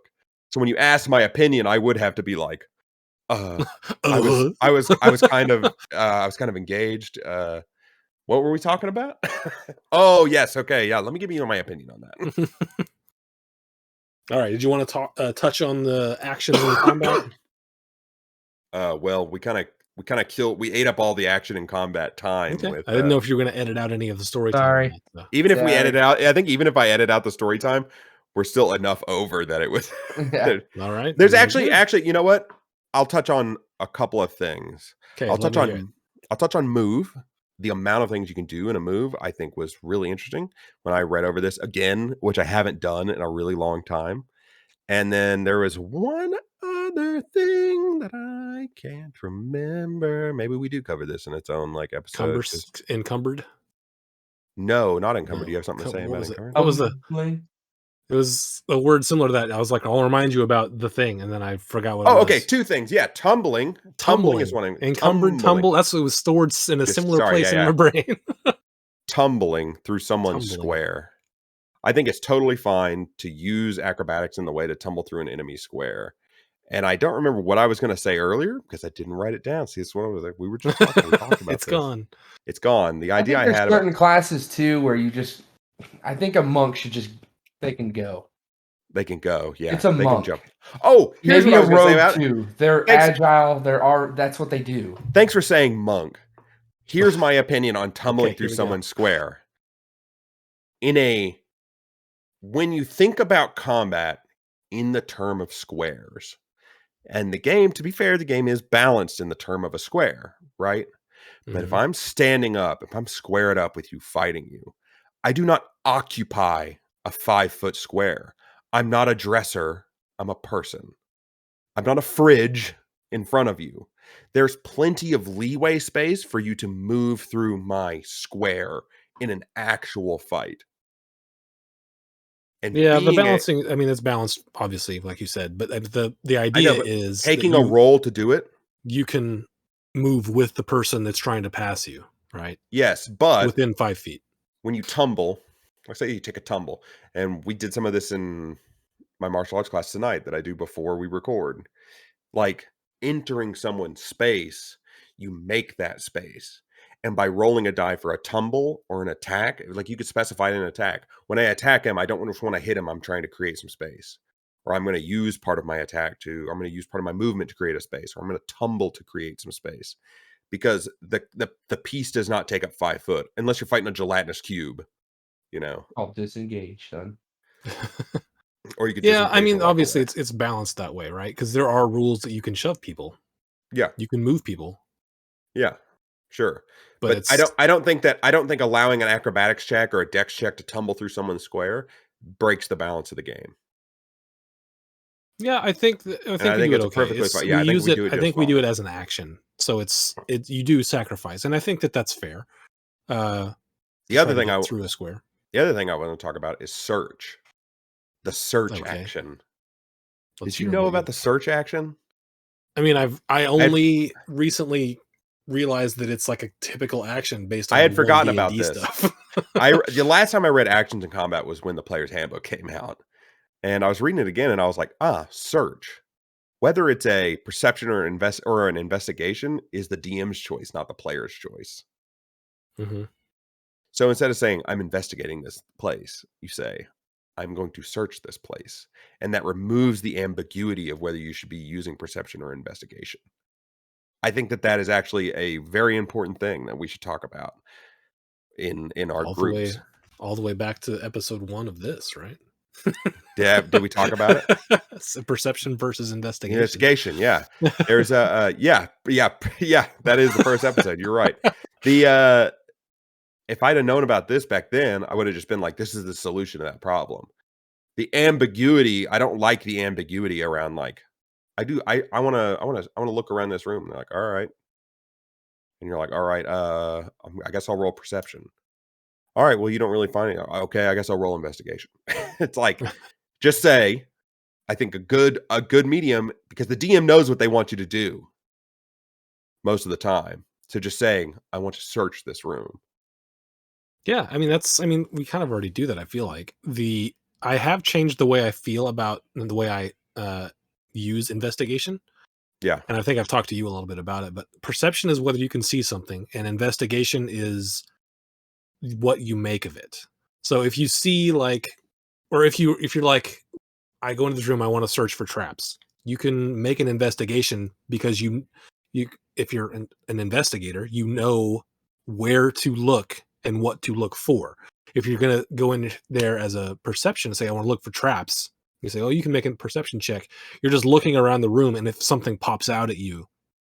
So when you asked my opinion, I would have to be like, I was kind of engaged. What were we talking about? Oh, yes. Okay. Yeah. Let me give you my opinion on that. All right. Did you want to touch on the action and combat? Well, we ate up all the action and combat time. Okay. I didn't know if you were going to edit out any of the story time. Sorry. Even if we edit out, I think even if I edit out the story time, we're still enough over that it was. Yeah. All right. There's actually, you know what? I'll touch on a couple of things. Okay. I'll touch on move. The amount of things you can do in a move, I think, was really interesting when I read over this again, which I haven't done in a really long time. And then there was one other thing that I can't remember. Maybe we do cover this in its own like episode. Encumbered? No, not encumbered. No. Do you have something to say What about was it? encumbered? What was Humbling. it was a word similar to that. I was like, I'll remind you about the thing, and then I forgot what it Oh, was. okay. Two things. Yeah, tumbling. Tumbling is one. Encumbered, tumble. That's what was stored in a similar place in my brain. Tumbling through someone's square. I think it's totally fine to use acrobatics in the way to tumble through an enemy square. And I don't remember what I was going to say earlier because I didn't write it down. See, it's one of the we were just talking. We talked about It's gone. It's gone. The idea I think had there's certain classes too where you just. I think a monk should just. They can go. They can go. Yeah, it's a they monk. can jump. Oh, here's maybe what I was a going to say rogue about too. They're agile. That's what they do. Thanks for saying monk. Here's my opinion on tumbling through someone's square. When you think about combat in the term of squares, and the game, to be fair, the game is balanced in the term of a square, right? But if I'm standing up, if I'm squared up with you fighting you, I do not occupy a 5-foot square. I'm not a dresser. I'm a person. I'm not a fridge in front of you. There's plenty of leeway space for you to move through my square in an actual fight. And yeah, the balancing, I mean, it's balanced, obviously, like you said, but the idea is taking a roll to do it. You can move with the person that's trying to pass you, right? Yes, but within 5 feet. When you tumble, let's say you take a tumble, and we did some of this in my martial arts class tonight that I do before we record. Like entering someone's space, you make that space. And by rolling a die for a tumble or an attack, like you could specify an attack. When I attack him, I don't just want to hit him. I'm trying to create some space. Or I'm going to use part of my attack I'm going to use part of my movement to create a space. Or I'm going to tumble to create some space. Because the piece does not take up 5 foot unless you're fighting a gelatinous cube, you know. I'll disengage, son. Or you could I mean, obviously it's balanced that way, right? Because there are rules that you can shove people. Yeah. You can move people. Yeah. Sure. But I don't think allowing an acrobatics check or a dex check to tumble through someone's square breaks the balance of the game. Yeah, I think we do it okay. Yeah, I think we do it as an action. So you do sacrifice, and I think that's fair. The other thing through a square. The other thing I want to talk about is search. The search action. Did you know about the search action? I mean, I only recently realized that it's like a typical action based on I had forgotten about this stuff. The last time I read Actions in Combat was when the Player's Handbook came out. And I was reading it again and I was like, search. Whether it's a perception or an investigation is the DM's choice, not the player's choice. Mm-hmm. So instead of saying, I'm investigating this place, you say, I'm going to search this place. And that removes the ambiguity of whether you should be using perception or investigation. I think that is actually a very important thing that we should talk about in our groups. All the way back to episode 1 of this, right? Did we talk about it? Perception versus investigation. Investigation, yeah. There's that is the first episode. You're right. If I'd have known about this back then, I would have just been like, this is the solution to that problem. The ambiguity, I don't like the ambiguity around like, I want to look around this room. And they're like, all right. And you're like, all right, I guess I'll roll perception. All right, well, you don't really find it. Okay, I guess I'll roll investigation. It's like, just say, I think a good medium, because the DM knows what they want you to do most of the time. So just saying, I want to search this room. Yeah, I mean, we kind of already do that, I feel like. I have changed the way I feel about the way I use investigation. Yeah. And I think I've talked to you a little bit about it, but perception is whether you can see something, and investigation is what you make of it. So if you see if you're like, I go into this room, I want to search for traps, you can make an investigation because you if you're an investigator, you know where to look and what to look for. If you're going to go in there as a perception and say, I want to look for traps, you say, oh, you can make a perception check. You're just looking around the room, and if something pops out at you,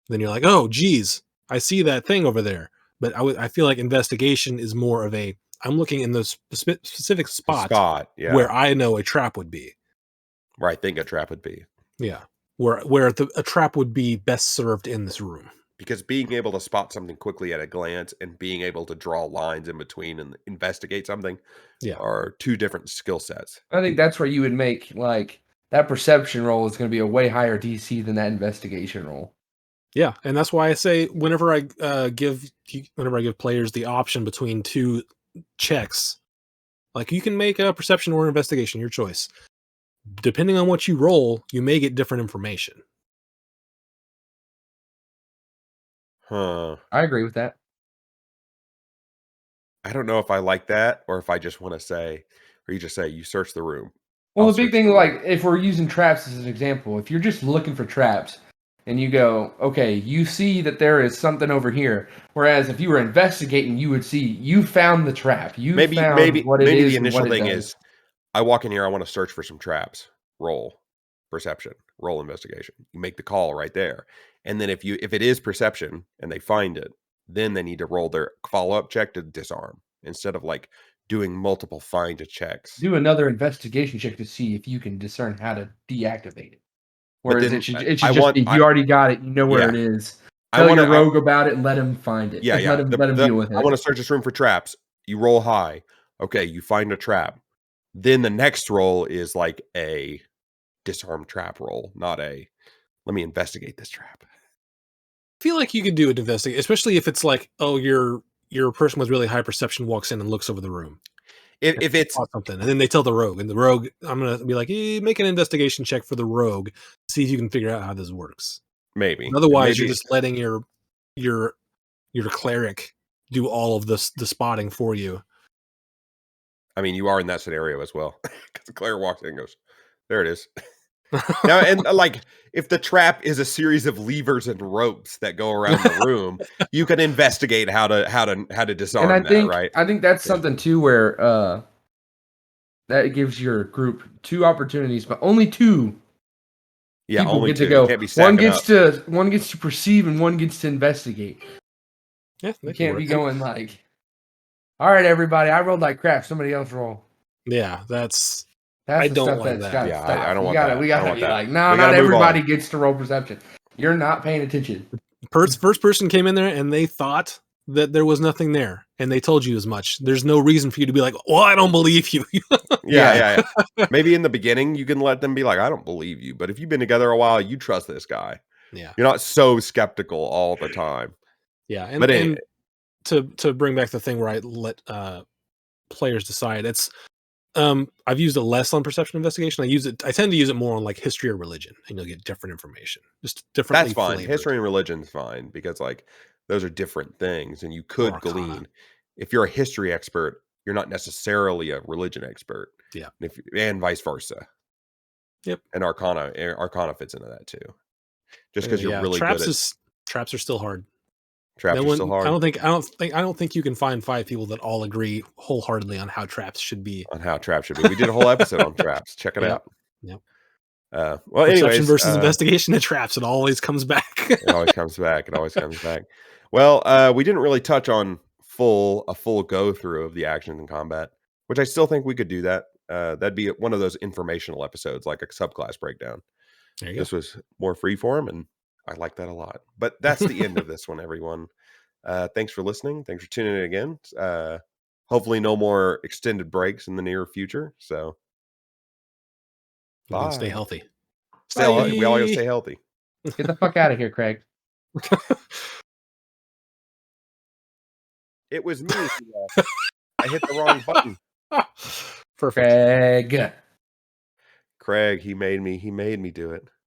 then you're like, oh, geez, I see that thing over there. But I feel like investigation is more of I'm looking in the specific spot yeah, where I know a trap would be. where I think a trap would be. Yeah, where a trap would be best served in this room. Because being able to spot something quickly at a glance and being able to draw lines in between and investigate something Yeah. are two different skill sets. I think that's where you would make like that perception roll is going to be a way higher DC than that investigation roll. Yeah, and that's why I say whenever I give players the option between two checks, like you can make a perception or investigation, your choice. Depending on what you roll, you may get different information. Huh. I agree with that. I don't know if I like that or if I just want to say, or you just say, you search the room. Well, I'll the big search thing, the room. like if we're using traps as an example, if you're just looking for traps and you go, okay, you see that there is something over here. Whereas if you were investigating, you would see you found the trap. You found what it is the and initial what it thing does. is, I walk in here, I want to search for some traps. Roll perception, roll investigation. You make the call right there. And then if it is perception and they find it, then they need to roll their follow-up check to disarm instead of like doing multiple find checks. Do another investigation check to see if you can discern how to deactivate it. But Whereas then it should I just want be you already got it, you know where yeah. it is. I Tell wanna- your rogue about it and let him find it. Yeah, yeah. Let him deal with it. I want to search this room for traps. You roll high. Okay, you find a trap. Then the next roll is like a disarm trap roll, not a let me investigate this trap. I feel like you could do an investigation, especially if it's like, oh, your person with really high perception walks in and looks over the room. If it's something, and then they tell the rogue, and the rogue, I'm gonna be like, make an investigation check for the rogue, see if you can figure out how this works. maybe. Otherwise, you're just letting your cleric do all of the spotting for you. I mean, you are in that scenario as well. Because the cleric walks in and goes, there it is. Now, and like, if the trap is a series of levers and ropes that go around the room, you can investigate how to disarm And that, right? I think that's something too where that gives your group two opportunities, but only two Yeah, people only get two. to go. You can't be One stacking gets to perceive and one gets to investigate. Yeah, You can't be going like, all right, everybody, I rolled like crap. Somebody else roll. Yeah, That's I the don't stuff like that's that. got to Yeah, stop. I don't want We that. gotta be like, no, We not gotta move everybody on. gets to roll perception. You're not paying attention. First person came in there and they thought that there was nothing there, and they told you as much. There's no reason for you to be like, well, I don't believe you. Yeah. Maybe in the beginning you can let them be like, I don't believe you. But if you've been together a while, you trust this guy. Yeah. You're not so skeptical all the time. Yeah. And to bring back the thing where I let players decide, it's I've used it less on perception investigation. I tend to use it more on like history or religion, and you'll get different information. Just differently that's fine. flavored. History and religion's fine because like those are different things, and you could Arcana. glean. If you're a history expert, you're not necessarily a religion expert. Yeah. And vice versa. Yep. And Arcana fits into that too. Just because you're really traps good at traps are still hard. traps are still hard. I don't think you can find 5 people that all agree wholeheartedly on how traps should be. On how traps should be. We did a whole episode on traps. Check it out. Yep. Well, Perception anyways, versus investigation and traps. It always comes back. It always comes back. It always comes back. Well, we didn't really touch on a full go through of the actions and combat, which I still think we could do that. That'd be one of those informational episodes, like a subclass breakdown. There you This was more freeform, and I like that a lot. But that's the end of this one, everyone. Thanks for listening. Thanks for tuning in again. Hopefully, no more extended breaks in the near future. So, go. Stay bye. healthy. Stay healthy. We all gotta stay healthy. Get the fuck out of here, Craig. It was me. I hit the wrong button. Perfect. Craig. Craig, he made me do it.